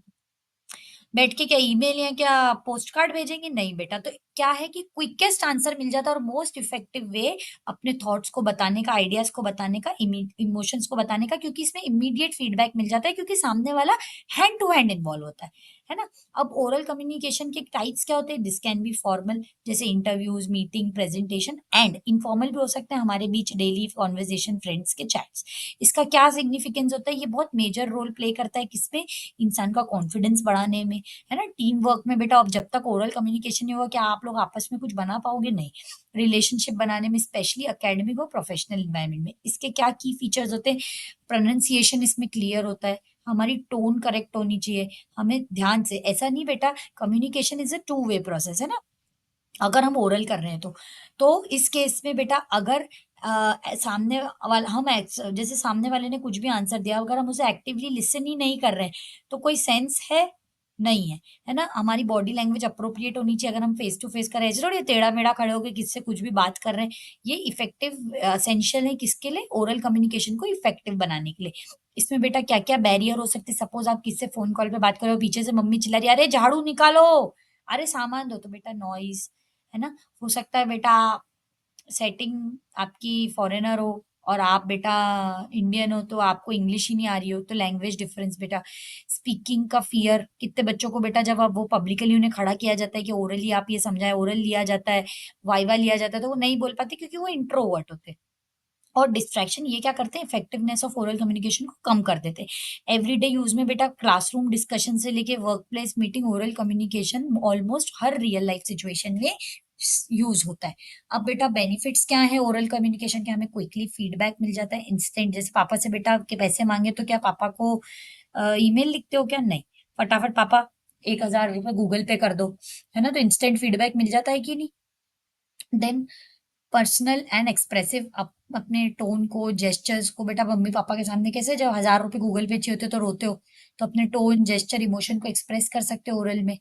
बैठ के क्या ईमेल या क्या पोस्ट कार्ड भेजेंगे? नहीं बेटा। तो क्या है कि क्विकेस्ट आंसर मिल जाता है और मोस्ट इफेक्टिव वे अपने थॉट्स को बताने का, आइडियाज को बताने का, इमोशंस को बताने का, क्योंकि इसमें इमीडिएट फीडबैक मिल जाता है, क्योंकि सामने वाला हैंड टू हैंड इन्वॉल्व होता है ना। अब ओरल कम्युनिकेशन के टाइप्स क्या होते हैं? दिस कैन बी फॉर्मल, जैसे interviews, meeting, presentation, and informal भी हो सकते हैं, हमारे बीच डेली कॉन्वर्जेशन, फ्रेंड्स के चैट्स। इसका क्या सिग्निफिकेंस होता है? ये बहुत मेजर रोल प्ले करता है किसमें? इंसान का कॉन्फिडेंस बढ़ाने में, है ना। टीम वर्क में बेटा, अब जब तक ओरल कम्युनिकेशन नहीं होगा, क्या आप लोग आपस में कुछ बना पाओगे? नहीं। रिलेशनशिप बनाने में, स्पेशली एकेडमिक और प्रोफेशनल इन्वायरमेंट में, इसके क्या की फीचर्स होते हैं? प्रोनाउंसिएशन इसमें क्लियर होता है, हमारी टोन करेक्ट होनी चाहिए, हमें ध्यान से, ऐसा नहीं बेटा, communication is a two way process, है ना। अगर हम ओरल कर रहे हैं तो इस केस में बेटा अगर सामने वाला जैसे सामने वाले ने कुछ भी आंसर दिया, अगर हम उसे एक्टिवली लिसन ही नहीं कर रहे हैं, तो कोई सेंस है? नहीं है ना। हमारी बॉडी लैंग्वेज अप्रोप्रिएट होनी चाहिए। अगर हम फेस टू फेस कर रहे हैं, ऐसे थोड़ी टेढ़ा मेढ़ा खड़े होकर किससे कुछ भी बात कर रहे हैं। ये इफेक्टिव एसेंशियल है किसके लिए? ओरल कम्युनिकेशन को इफेक्टिव बनाने के लिए। इसमें बेटा क्या क्या बैरियर हो सकते हैं? सपोज आप किससे फोन कॉल पे बात कर रहे हो, पीछे से मम्मी चिल्ला रही है, अरे झाड़ू निकालो, अरे सामान दो, तो बेटा नॉइज, है ना। हो सकता है बेटा सेटिंग आपकी फॉरेनर हो और आप बेटा इंडियन हो, तो आपको इंग्लिश ही नहीं आ रही हो, तो लैंग्वेज डिफरेंस बेटा। स्पीकिंग का फियर, कितने बच्चों को बेटा जब अब वो पब्लिकली उन्हें खड़ा किया जाता है कि ओरली आप ये समझाए, ओरल लिया जाता है, वाइवा लिया जाता है, तो वो नहीं बोल पाते क्योंकि वो इंट्रोवर्ट होते हैं। और डिस्ट्रैक्शन ये क्या करते हैं? इफेक्टिवनेस ऑफ ओरल कम्युनिकेशन को कम कर देते हैं। एवरीडे यूज में बेटा, क्लासरूम डिस्कशन से लेके work place meeting, oral communication almost हर रियल लाइफ सिचुएशन में यूज होता है। अब बेटा बेनिफिट्स क्या है ओरल कम्युनिकेशन के? हमें क्विकली फीडबैक मिल जाता है, इंस्टेंट। जैसे पापा से बेटा के पैसे मांगे, तो क्या पापा को ईमेल लिखते हो क्या? नहीं। फटाफट पापा 1,000 रुपए गूगल पे कर दो, है ना। तो इंस्टेंट फीडबैक मिल जाता है कि नहीं? देन पर्सनल एंड एक्सप्रेसिव, अपने टोन को, जेस्चर्स को बेटा मम्मी पापा के सामने कैसे, जब 1,000 रुपए गूगल पे चाहिए होते तो रोते हो, तो अपने टोन, जेस्चर, इमोशन को एक्सप्रेस कर सकते हो ओरल में,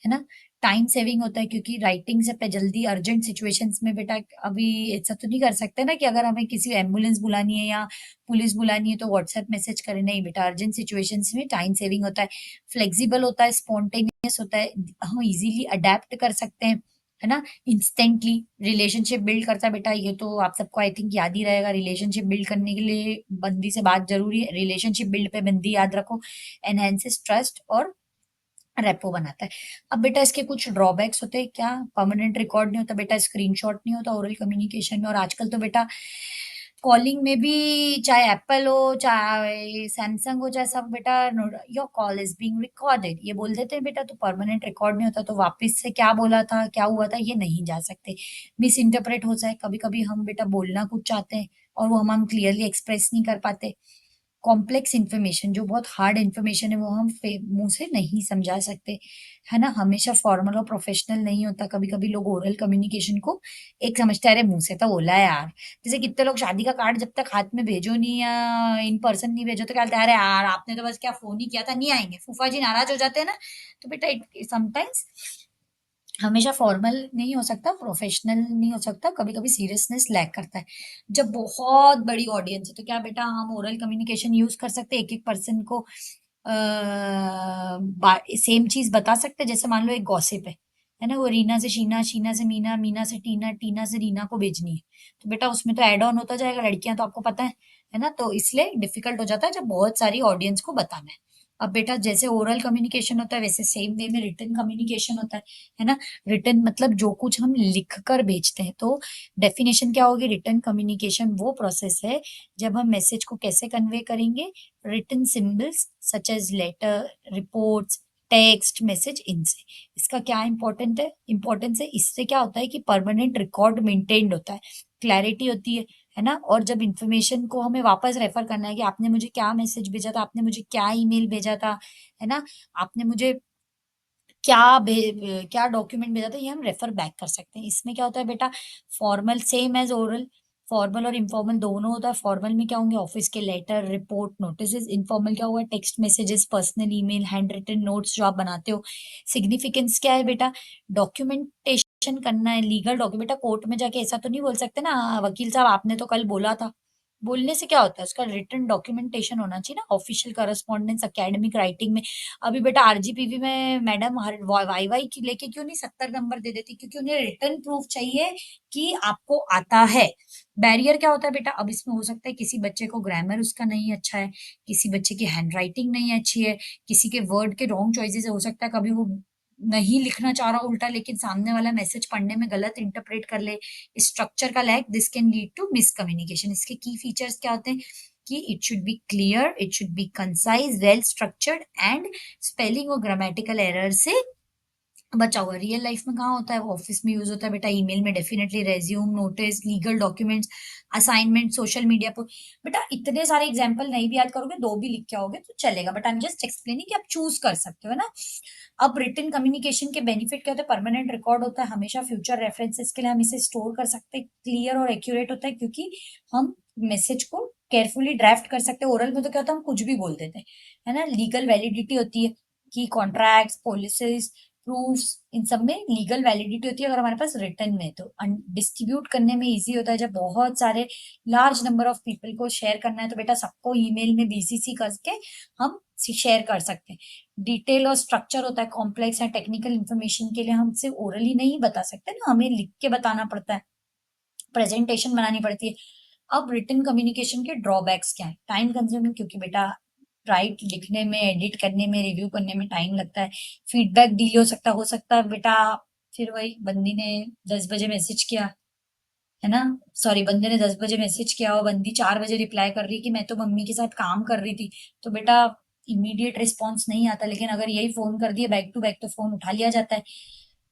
है ना। टाइम सेविंग होता है, क्योंकि राइटिंग से पे जल्दी अर्जेंट सिचुएशंस में बेटा, अभी ऐसा तो नहीं कर सकते ना कि अगर हमें किसी एम्बुलेंस बुलानी है या पुलिस बुलानी है तो व्हाट्सएप मैसेज करें, नहीं बेटा। अर्जेंट सिचुएशंस में टाइम सेविंग होता है, फ्लेक्सिबल होता है, स्पॉन्टेनियस होता है, हम इजीली अडेप्ट कर सकते हैं, है ना। इंस्टेंटली रिलेशनशिप बिल्ड करता है बेटा, ये तो आप सबको आई थिंक याद ही रहेगा। रिलेशनशिप बिल्ड करने के लिए बंदी से बात जरूरी है, रिलेशनशिप बिल्ड पे बंदी याद रखो। एनहेंसेस ट्रस्ट और रेपो बनाता है। अब बेटा इसके कुछ ड्रॉबैक्स होते हैं क्या? परमानेंट रिकॉर्ड नहीं होता बेटा, स्क्रीनशॉट नहीं होता ओरल कम्युनिकेशन में, और आजकल तो बेटा कॉलिंग में भी चाहे एप्पल हो, चाहे सैमसंग हो, चाहे सब बेटा your call is being recorded ये बोल देते हैं बेटा, तो परमानेंट रिकॉर्ड नहीं होता, तो वापस से क्या बोला था, क्या हुआ था, ये नहीं जा सकते। मिस इंटरप्रेट हो जाए, कभी कभी हम बेटा बोलना कुछ चाहते हैं और वो हम क्लियरली एक्सप्रेस नहीं कर पाते। कॉम्प्लेक्स इन्फॉर्मेशन जो बहुत हार्ड इन्फॉर्मेशन है वो हम मुंह से नहीं समझा सकते, है ना। हमेशा फॉर्मल और प्रोफेशनल नहीं होता, कभी कभी लोग ओरल कम्युनिकेशन को एक समझते हैं, अरे मुंह से तो बोला है यार। जैसे कितने लोग शादी का कार्ड जब तक हाथ में भेजो नहीं या इन पर्सन नहीं भेजो तो क्या बोलते हैं, अरे यार आपने तो बस क्या फोन ही किया था, नहीं आएंगे, फूफा जी नाराज हो जाते हैं ना। तो बेटा समटाइम्स हमेशा फॉर्मल नहीं हो सकता, प्रोफेशनल नहीं हो सकता, कभी कभी सीरियसनेस लैक करता है। जब बहुत बड़ी ऑडियंस है तो क्या बेटा हम ओरल कम्युनिकेशन यूज कर सकते हैं, एक एक पर्सन को सेम चीज बता सकते हैं। जैसे मान लो एक गॉसिप है ना, वो रीना से शीना, शीना से मीना, मीना से टीना, टीना से रीना को भेजनी है, तो बेटा उसमें तो एड ऑन होता जाएगा, लड़कियां तो आपको पता है ना, तो इसलिए डिफिकल्ट हो जाता है जब बहुत सारी ऑडियंस को बताना है। अब बेटा जैसे ओरल कम्युनिकेशन होता है वैसे सेम वे में रिटन कम्युनिकेशन होता है ना। रिटन मतलब जो कुछ हम लिख कर भेजते हैं, तो डेफिनेशन क्या होगी, रिटन कम्युनिकेशन वो प्रोसेस है जब हम मैसेज को कैसे कन्वे करेंगे, written symbols such as letter, reports, text message, इनसे। इसका क्या इंपॉर्टेंस है, इससे क्या होता है कि परमानेंट रिकॉर्ड मेंटेन्ड होता है, क्लैरिटी होती है ना। और जब इंफॉर्मेशन को हमें वापस रेफर करना है कि आपने मुझे क्या मैसेज भेजा था, आपने मुझे क्या ईमेल भेजा था, है ना, आपने मुझे क्या डॉक्यूमेंट भेजा था, ये हम रेफर बैक कर सकते हैं। इसमें क्या होता है बेटा, formal same as oral, formal और इनफॉर्मल दोनों होता है। फॉर्मल में क्या होंगे, ऑफिस के लेटर, रिपोर्ट, नोटिस। इनफॉर्मल क्या हुआ, text messages, personal email, hand written notes जो आप बनाते हो। सिग्निफिकेंस क्या है बेटा, डॉक्यूमेंटेशन करना है, लीगल डॉक्यूमेंट। बेटा कोर्ट में जाके ऐसा तो नहीं बोल सकते ना, "हाँ, वकील साहब आपने तो कल बोला था"। बोलने से क्या होता है, उसका रिटन डॉक्यूमेंटेशन होना चाहिए ना, ऑफिशियल करस्पॉन्डेंस, एकेडमिक राइटिंग में। अभी बेटा आरजीपीवी में मैडम हर वाई वाई की लेके क्यों नहीं 70 नंबर दे देती, क्योंकि उन्हें रिटर्न प्रूफ चाहिए कि आपको आता है। बैरियर क्या होता है बेटा, अब इसमें हो सकता है किसी बच्चे को ग्रामर उसका नहीं अच्छा है, किसी बच्चे की हैंड राइटिंग नहीं अच्छी है, किसी के वर्ड के रॉन्ग चॉइसेस है, हो सकता है कभी वो नहीं लिखना चाह रहा उल्टा, लेकिन सामने वाला मैसेज पढ़ने में गलत इंटरप्रेट कर ले। स्ट्रक्चर का lack, this can lead to miscommunication. इसके की फीचर्स क्या होते हैं कि it should be clear, it should be concise, well structured and spelling और ग्रामेटिकल एरर से बचा हुआ। रियल लाइफ में कहाँ होता है, वो ऑफिस में यूज होता है बेटा, ईमेल में definitely, resume, notice, legal documents, assignment, social media पर। बेटा इतने सारे एग्जांपल नहीं भी याद करोगे, दो भी लिख के आओगे तो चलेगा, but I am just explaining कि आप चूज कर सकते हो ना। अब रिटन कम्युनिकेशन के बेनिफिट क्या होता है, परमानेंट रिकॉर्ड होता है, हमेशा फ्यूचर रेफरेंसेस के लिए हम इसे स्टोर कर सकते हैं, क्लियर और एक्यूरेट होता है क्योंकि हम मैसेज को केयरफुली ड्राफ्ट कर सकते हैं। ओरल में तो क्या होता है, हम कुछ भी बोल देते हैं, है ना। लीगल वैलिडिटी होती है कि कॉन्ट्रैक्ट्स, पॉलिसीज, प्रूफ्स, इन सब में लीगल वैलिडिटी होती है। अगर हमारे पास रिटर्न में, तो डिस्ट्रीब्यूट करने में इजी होता है, जब बहुत सारे लार्ज नंबर ऑफ पीपल को शेयर करना है तो बेटा सबको ईमेल में बीसीसी करके हम शेयर कर सकते हैं। डिटेल और स्ट्रक्चर होता है, कॉम्प्लेक्स या टेक्निकल इंफॉर्मेशन के लिए हम सिर्फ ओरली नहीं बता सकते ना, हमें लिख के बताना पड़ता है, प्रेजेंटेशन बनानी पड़ती है। अब रिटन कम्युनिकेशन के ड्रॉबैक्स क्या है, टाइम कंज्यूमिंग, क्योंकि बेटा राइट लिखने में, एडिट करने में, रिव्यू करने में टाइम लगता है। फीडबैक डिले हो सकता है बेटा, फिर वही बंदी ने 10 बजे मैसेज किया, है ना, सॉरी बंदे ने 10 बजे मैसेज किया और बंदी 4 बजे रिप्लाई कर रही है कि मैं तो मम्मी के साथ काम कर रही थी, तो बेटा इमीडिएट रिस्पॉन्स नहीं आता। लेकिन अगर यही फोन कर दिया बैक टू बैक तो फोन उठा लिया जाता है।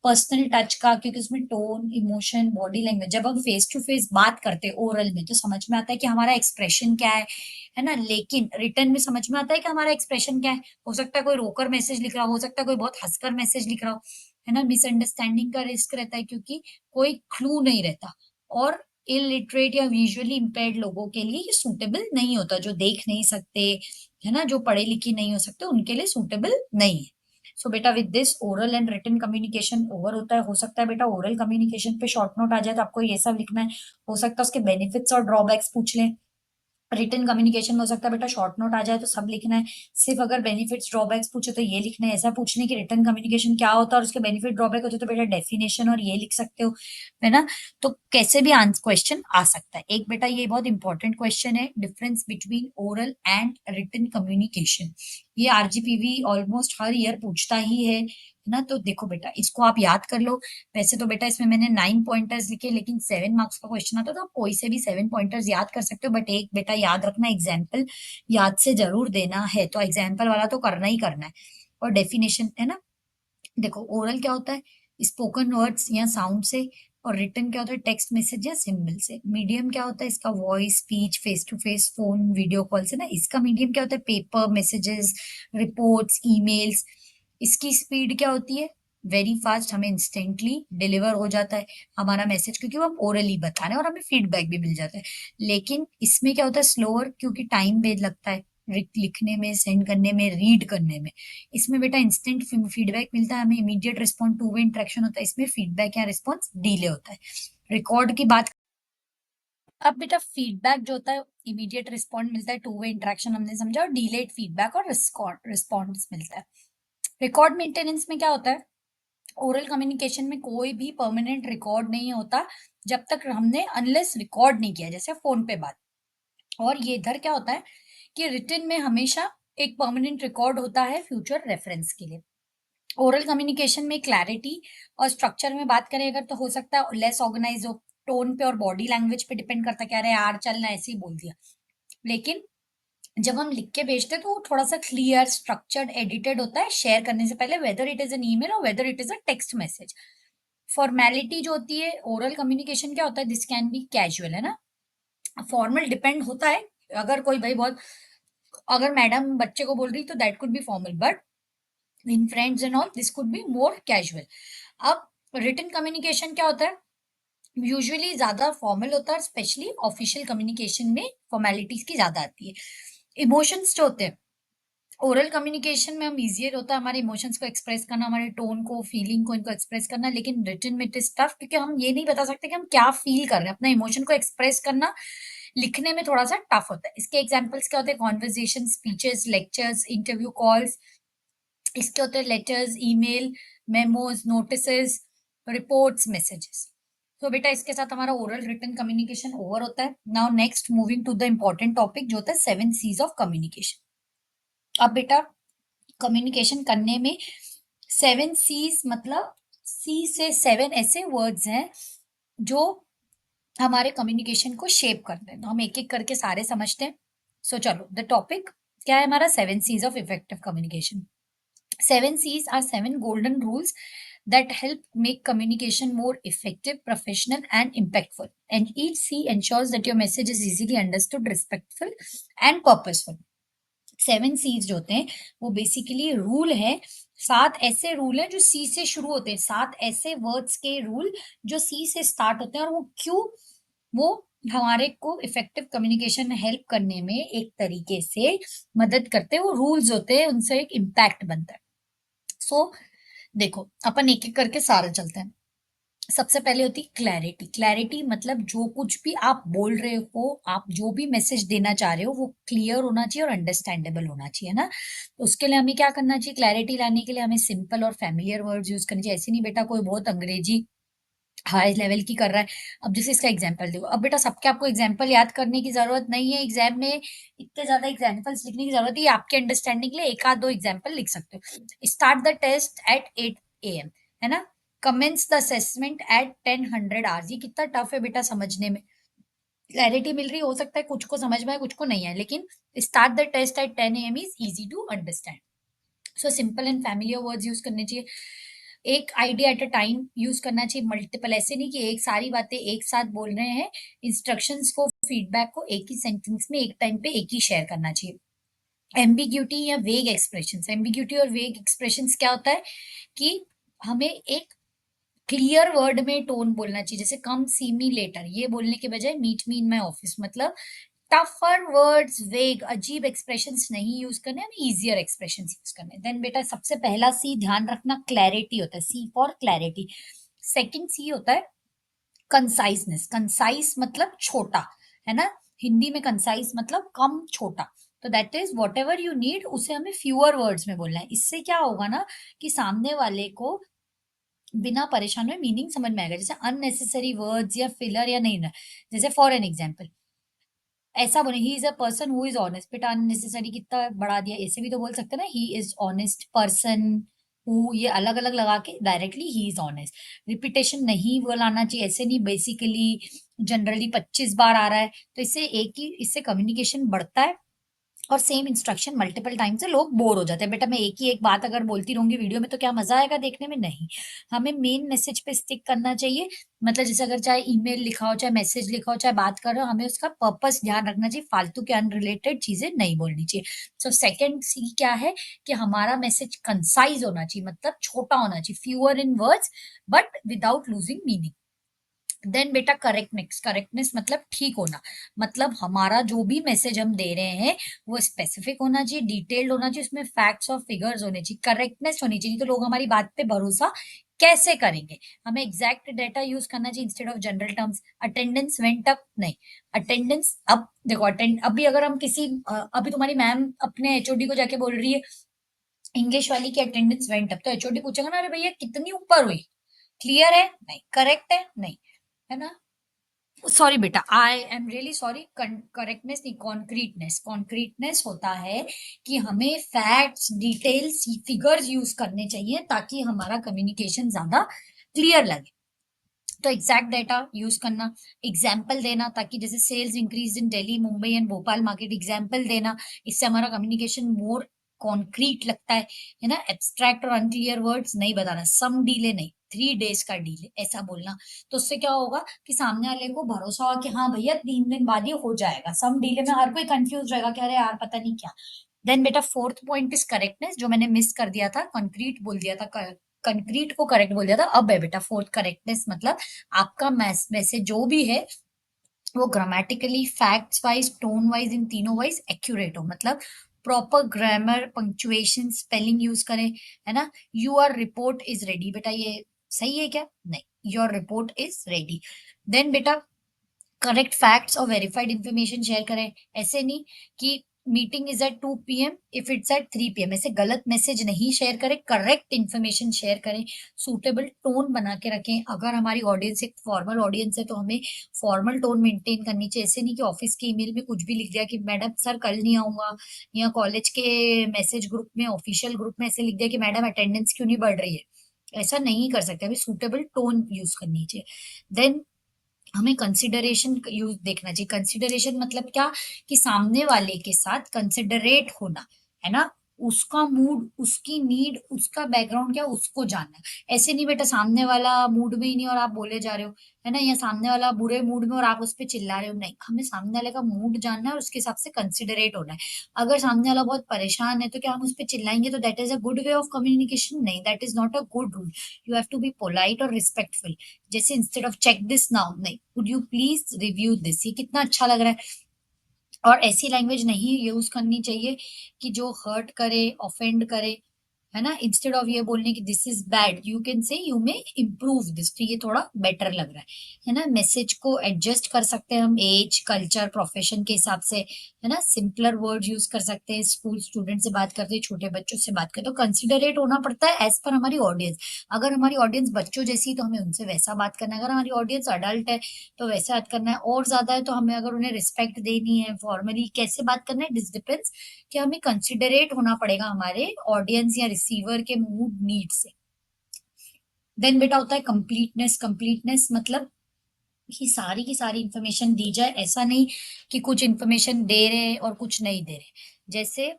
पर्सनल टच का, क्योंकि उसमें टोन, इमोशन, बॉडी लैंग्वेज, जब हम फेस टू फेस बात करते हैं ओरल में तो समझ में आता है कि हमारा एक्सप्रेशन क्या है ना, लेकिन रिटर्न में समझ में आता है कि हमारा एक्सप्रेशन क्या है। हो सकता है कोई रोकर मैसेज लिख रहा हो सकता है कोई बहुत हंसकर मैसेज लिख रहा हो, है ना। मिसअंडरस्टैंडिंग का रिस्क रहता है क्योंकि कोई क्लू नहीं रहता। और इलिटरेट या विजुअली इम्पेयर्ड लोगों के लिए ये सूटेबल नहीं होता, जो देख नहीं सकते, है ना, जो पढ़े लिखे नहीं हो सकते, उनके लिए सूटेबल नहीं है। सो बेटा with this oral and written communication over होता है। हो सकता है बेटा ओरल कम्युनिकेशन पे शॉर्ट नोट आ जाए तो आपको ये सब लिखना है, हो सकता है उसके बेनिफिट्स और ड्रॉबैक्स पूछ लें। रिटन कम्युनिकेशन में हो सकता है बेटा शॉर्ट नोट आ जाए तो सब लिखना है, सिर्फ अगर बेनिफिट्स ड्रॉबैक्स पूछे तो ये लिखना है। ऐसा पूछने की रिटन कम्युनिकेशन क्या होता है और उसके बेनिफिट ड्रॉबैक होते तो बेटा डेफिनेशन और ये लिख सकते हो, है ना। तो कैसे भी आंसर क्वेश्चन आ सकता है। एक बेटा ये बहुत इंपॉर्टेंट क्वेश्चन है, difference between oral and written communication. ये आरजीपीवी ऑलमोस्ट हर ईयर पूछता ही है, है ना। तो देखो बेटा, इसको आप याद कर लो। वैसे तो बेटा इसमें मैंने 9 पॉइंटर्स लिखे, लेकिन 7 मार्क्स का क्वेश्चन आता तो आप कोई से भी 7 पॉइंटर्स याद कर सकते हो, बट एक बेटा याद रखना, एग्जाम्पल याद से जरूर देना है, तो एग्जाम्पल वाला तो करना ही करना है। और डेफिनेशन है ना, देखो ओरल क्या होता है, स्पोकन वर्ड्स या साउंड से, और रिटन क्या होता है, टेक्स्ट मैसेज या सिंबल से। मीडियम क्या होता है इसका, voice, speech, face to face, phone, video call से ना। इसका मीडियम क्या होता है, पेपर, मैसेजेस, रिपोर्ट्स, ईमेल्स। इसकी स्पीड क्या होती है, वेरी फास्ट, हमें इंस्टेंटली डिलीवर हो जाता है हमारा मैसेज, क्योंकि वो हम ओरली बता रहे हैं और हमें फीडबैक भी मिल जाता है। लेकिन इसमें क्या होता है, स्लोअर, क्योंकि टाइम भी लगता है लिखने में, सेंड करने में, रीड करने में। इसमें बेटा इंस्टेंट फीडबैक मिलता है हमें, immediate response, two way interaction होता है। इसमें फीडबैक या रिस्पॉन्स डिले होता है। रिकॉर्ड की बात, अब बेटा फीडबैक जो होता है, इमीडिएट रिस्पॉन्स मिलता है, टू वे इंटरेक्शन हमने समझा, और डिलेड फीडबैक और रिस्पॉन्स मिलता है। रिकॉर्ड मेंटेनेंस में क्या होता है, ओरल कम्युनिकेशन में कोई भी परमानेंट रिकॉर्ड नहीं होता जब तक हमने अनलेस रिकॉर्ड नहीं किया, जैसे फोन पे बात। और ये इधर क्या होता है कि रिटन में हमेशा एक परमानेंट रिकॉर्ड होता है फ्यूचर रेफरेंस के लिए। ओरल कम्युनिकेशन में क्लैरिटी और स्ट्रक्चर में बात करें अगर, तो हो सकता है लेस ऑर्गेनाइज हो, टोन पे और बॉडी लैंग्वेज पे डिपेंड करता है, कह रहे हैं यार चलना ऐसे ही बोल दिया। लेकिन जब हम लिख के भेजते हैं तो वो थोड़ा सा क्लियर, स्ट्रक्चर्ड, एडिटेड होता है शेयर करने से पहले, whether it is an email और whether it is a text message. Formality जो होती है ओरल कम्युनिकेशन क्या होता है, दिस कैन बी कैजुअल, है ना। फॉर्मल डिपेंड होता है, अगर कोई भाई बहुत, अगर मैडम बच्चे को बोल रही तो that could be formal, but in friends and all this could be more casual. अब रिटन कम्युनिकेशन क्या होता है, यूजुअली ज्यादा फॉर्मल होता है, स्पेशली ऑफिशियल कम्युनिकेशन में फॉर्मेलिटीज की ज्यादा आती है। इमोशंस जो होते हैं, ओरल कम्युनिकेशन में हम इजियर होता है हमारे इमोशंस को एक्सप्रेस करना, हमारे टोन को, फीलिंग को, इनको एक्सप्रेस करना। लेकिन रिटन में इट इज टफ, क्योंकि हम ये नहीं बता सकते कि हम क्या फील कर रहे हैं, अपना इमोशन को एक्सप्रेस करना लिखने में थोड़ा सा टफ होता है। इसके एग्जाम्पल्स क्या होते हैं, conversation, speeches, lectures, interview calls. इसके होते हैं letters, email, memos, notices, reports, messages. तो बेटा इसके साथ हमारा ओरल रिटन कम्युनिकेशन ओवर होता है। Now next moving to the important topic जो होता है 7 C's ऑफ कम्युनिकेशन। अब बेटा कम्युनिकेशन करने में 7 C's मतलब C से 7 ऐसे वर्ड्स हैं जो हमारे कम्युनिकेशन को शेप करते हैं। तो हम एक एक करके सारे समझते हैं। सो चलो, द टॉपिक क्या है हमारा, 7 C's of effective communication. 7 C's are 7 golden rules that help make communication more effective, professional, and impactful. And each C ensures that your message is easily understood, respectful, and purposeful. 7 C's जो होते हैं वो बेसिकली रूल है, 7 ऐसे रूल है जो सी से शुरू होते हैं, 7 ऐसे वर्ड्स के रूल जो सी से स्टार्ट होते हैं। और वो क्यों, वो हमारे को इफेक्टिव कम्युनिकेशन में हेल्प करने में एक तरीके से मदद करते हैं। वो रूल्स होते हैं, उनसे एक इम्पैक्ट बनता है। सो देखो अपन एक एक करके सारे चलते हैं। सबसे पहले होती है क्लैरिटी। क्लैरिटी मतलब जो कुछ भी आप बोल रहे हो, आप जो भी मैसेज देना चाह रहे हो, वो क्लियर होना चाहिए और अंडरस्टैंडेबल होना चाहिए ना। तो उसके लिए हमें क्या करना चाहिए, क्लैरिटी लाने के लिए हमें सिंपल और फैमिलियर वर्ड्स यूज करने चाहिए। ऐसे नहीं बेटा कोई बहुत अंग्रेजी हाई लेवल की कर रहा है। अब जैसे इसका एग्जाम्पल देखो, अब बेटा सबके आपको एग्जाम्पल याद करने की जरूरत नहीं है, एग्जाम में इतने ज्यादा एग्जाम्पल्स लिखने की जरूरत है, आपके अंडरस्टैंडिंग के लिए एक आध दो एग्जाम्पल लिख सकते हो। Start the test at 8 AM, है ना। Commence the assessment at 10:00 hours। ये कितना टफ है बेटा समझने में, क्लैरिटी मिल रही, हो सकता है कुछ को समझ में आए कुछ को नहीं आए, लेकिन start the test at 10 AM is easy to understand. So simple and familiar words use करने चाहिए। एक idea at a time use करना चाहिए, मल्टीपल, ऐसे नहीं कि एक सारी बातें एक साथ बोल रहे हैं। इंस्ट्रक्शंस को, फीडबैक को एक ही सेंटेंस में एक टाइम पे एक ही शेयर करना चाहिए। एम्बिग्यूटी या वेग एक्सप्रेशंस, एम्बिग्यूटी और वेग एक्सप्रेशंस क्या होता है कि हमें एक क्लियर वर्ड में टोन बोलना चाहिए, जैसे कम सी मी लेटर, ये बोलने के बजाय meet me in my office. मतलब टफर वर्ड्स, वेग, अजीब एक्सप्रेशंस नहीं यूज करने, हमें इजियर एक्सप्रेशंस यूज करने। देन बेटा सबसे पहला सी ध्यान रखना, क्लैरिटी होता है, C for clarity. Second C होता है कंसाइजनेस। कंसाइज मतलब छोटा, है ना। हिंदी में कंसाइज मतलब कम, छोटा। तो that is what ever you need, उसे हमें फ्यूअर वर्ड्स में बोलना है। इससे क्या होगा ना कि सामने वाले को बिना परेशान हुए मीनिंग समझ में आएगा। जैसे अननेसेसरी वर्ड्स या फिलर या नहीं ना, जैसे फॉर एन एग्जाम्पल ऐसा बोले, he is a person who is honest. बेटा अननेसेसरी कितना बढ़ा दिया, ऐसे भी तो बोल सकते हैं ना, he is honest person, who, ये अलग अलग लगा के directly he is honest. Repetition नहीं वो लाना चाहिए, ऐसे नहीं बेसिकली जनरली 25 बार आ रहा है तो इससे एक ही, इससे कम्युनिकेशन बढ़ता है और सेम इंस्ट्रक्शन मल्टीपल टाइम से लोग बोर हो जाते हैं। बेटा मैं एक ही एक बात अगर बोलती रहूंगी वीडियो में तो क्या मजा आएगा देखने में? नहीं, हमें मेन मैसेज पे स्टिक करना चाहिए। मतलब जैसे अगर चाहे ईमेल लिखा हो, चाहे मैसेज लिखा हो, चाहे बात कर रहे हो, हमें उसका पर्पस ध्यान रखना चाहिए, फालतू के अनरिलेटेड चीजें नहीं बोलनी चाहिए। सो सेकंड सी क्या है कि हमारा मैसेज कंसाइज होना चाहिए, मतलब छोटा होना चाहिए, fewer in words but without losing meaning. Then बेटा करेक्टनेस, करेक्टनेस मतलब ठीक होना, मतलब हमारा जो भी मैसेज हम दे रहे हैं वो स्पेसिफिक होना चाहिए, डिटेल्ड होना चाहिए, उसमें फैक्ट्स और फिगर्स होने चाहिए, करेक्टनेस होनी चाहिए, तो लोग हमारी बात पे भरोसा कैसे करेंगे? हमें एग्जैक्ट डेटा यूज करना चाहिए instead of general terms. Attendance went up नहीं, अटेंडेंस अब देखो, अटेंड अभी अगर हम किसी अभी तुम्हारी मैम अपने एचओडी को जाके बोल रही है इंग्लिश वाली की अटेंडेंस वेंट अप, तो एचओडी पूछेगा ना, अरे भैया कितनी ऊपर हुई, क्लियर है नहीं, करेक्ट है नहीं, है ना? सॉरी बेटा, I am really sorry, correctness नहीं, कॉन्क्रीटनेस। कॉन्क्रीटनेस होता है कि हमें फैक्ट्स, डिटेल्स, फिगर्स यूज करने चाहिए ताकि हमारा कम्युनिकेशन ज्यादा क्लियर लगे। तो एग्जैक्ट डेटा यूज करना, एग्जाम्पल देना, ताकि जैसे sales increase in Delhi, Mumbai and Bhopal market, example देना, इससे हमारा कम्युनिकेशन मोर कॉन्क्रीट लगता है ना? एब्स्ट्रैक्ट और अनक्लियर वर्ड्स नहीं बताना, सम डीले नहीं, 3 डेज का डीले ऐसा बोलना। तो उससे क्या होगा कि सामने वाले को भरोसा होगा कि हाँ भैया 3 दिन बाद ये हो जाएगा। सम डीले में हर कोई कंफ्यूज रहेगा कि अरे यार पता नहीं क्या। देन बेटा फोर्थ पॉइंट इज करेक्टनेस, जो मैंने मिस कर दिया था, कंक्रीट बोल दिया था, कंक्रीट को करेक्ट बोल दिया था, अब है बेटा फोर्थ करेक्टनेस, मतलब आपका मैसेज जो भी है वो grammatically, facts wise, tone wise, इन तीनों वाइज एक्यूरेट हो, मतलब proper grammar, punctuation, spelling use करें, है ना? योर रिपोर्ट इज रेडी, बेटा ये सही है क्या? नहीं, your report is ready. Then बेटा करेक्ट फैक्ट्स और वेरीफाइड इंफॉर्मेशन शेयर करें, ऐसे नहीं कि meeting is at 2 PM if it's at 3 PM, ऐसे गलत मैसेज नहीं शेयर करें, करेक्ट इंफॉर्मेशन शेयर करें, सूटेबल टोन बना के रखें। अगर हमारी ऑडियंस एक फॉर्मल ऑडियंस है तो हमें फॉर्मल टोन मेंटेन करनी चाहिए, ऐसे नहीं कि ऑफिस के ईमेल में कुछ भी लिख दिया कि मैडम सर कल नहीं आऊंगा, या कॉलेज के मैसेज ग्रुप में, ऑफिशियल ग्रुप में ऐसे लिख दिया कि मैडम अटेंडेंस क्यों नहीं बढ़ रही है। ऐसा नहीं कर सकते, हमें सूटेबल टोन यूज करनी चाहिए। देन हमें कंसिडरेशन यूज देखना चाहिए। कंसिडरेशन मतलब क्या कि सामने वाले के साथ कंसिडरेट होना, है ना? उसका मूड, उसकी नीड, उसका बैकग्राउंड क्या, उसको जानना है। ऐसे नहीं बेटा सामने वाला मूड में ही नहीं और आप बोले जा रहे हो, है ना? या सामने वाला बुरे मूड में और आप उस पर चिल्ला रहे हो, नहीं, हमें सामने वाले का मूड जानना है और उसके हिसाब से कंसिडरेट होना है। अगर सामने वाला बहुत परेशान है तो क्या हम उस पर चिल्लाएंगे तो that is a good way of communication? नहीं, that is not a good rule. You have to be polite और रिस्पेक्टफुल। जैसे instead of check this now, नहीं, would you please review this, ये कितना अच्छा लग रहा है। और ऐसी लैंग्वेज नहीं यूज करनी चाहिए कि जो हर्ट करे, ऑफेंड करे, है ना? इंस्टेड ऑफ ये बोलने की this is bad, you can say you may improve this, तो ये थोड़ा बेटर लग रहा है ना? मैसेज को एडजस्ट कर सकते हैं हम एज, कल्चर, प्रोफेशन के हिसाब से, है ना? सिंपलर वर्ड यूज कर सकते हैं, स्कूल स्टूडेंट से बात करते हैं, छोटे बच्चों से बात करते, तो कंसिडरेट होना पड़ता है एज पर हमारी ऑडियंस। अगर हमारी ऑडियंस बच्चों जैसी तो हमें उनसे वैसा बात करना है, अगर हमारी ऑडियंस अडल्ट है तो वैसा बात करना है, और ज्यादा है तो हमें अगर उन्हें रिस्पेक्ट देनी है, फॉर्मली कैसे बात करना है, दिस डिपेंड्स कि हमें कंसिडरेट होना पड़ेगा हमारे ऑडियंस या रिसीवर के मूड नीड से। देन बेटा होता है कंप्लीटनेस। कंप्लीटनेस मतलब कि सारी की सारी इंफॉर्मेशन दी जाए, ऐसा नहीं कि कुछ इंफॉर्मेशन दे रहे हैं और कुछ नहीं दे रहे। जैसे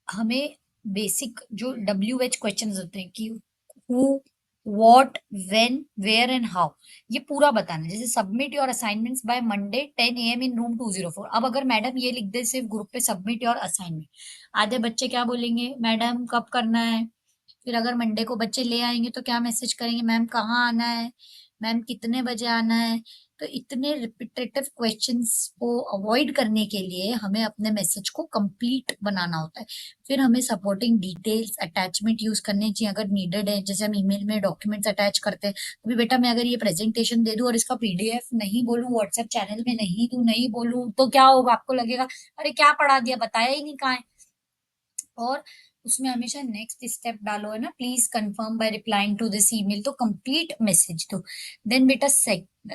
हमें बेसिक जो WH क्वेश्चन होते हैं कि who, what, when, where and how, ये पूरा बताना है। जैसे submit your assignments by Monday 10 AM in room 204। अब अगर मैडम ये लिख दे सिर्फ ग्रुप पे सबमिट योर असाइनमेंट, आधे बच्चे क्या बोलेंगे, मैडम कब करना है? फिर अगर मंडे को बच्चे ले आएंगे तो क्या मैसेज करेंगे, मैम कहाँ आना है, मैम कितने बजे आना है? तो इतने रिपीटेटिव क्वेश्चंस को अवॉइड करने के लिए हमें अपने मैसेज को कंप्लीट बनाना होता है। फिर हमें सपोर्टिंग डिटेल्स, अटैचमेंट यूज करने चाहिए अगर नीडेड है। जैसे हम ईमेल में डॉक्यूमेंट्स अटैच करते हैं, तो भी बेटा मैं अगर ये प्रेजेंटेशन दे दूं और इसका PDF नहीं बोलूं, व्हाट्सएप चैनल में नहीं दूं, नहीं बोलूं, तो क्या होगा? आपको लगेगा अरे क्या पढ़ा दिया, बताया ही नहीं कहाँ है। और उसमें हमेशा नेक्स्ट स्टेप डालो, है ना? Please confirm by replying to this email, तो कंप्लीट मैसेज दो। देन बेटा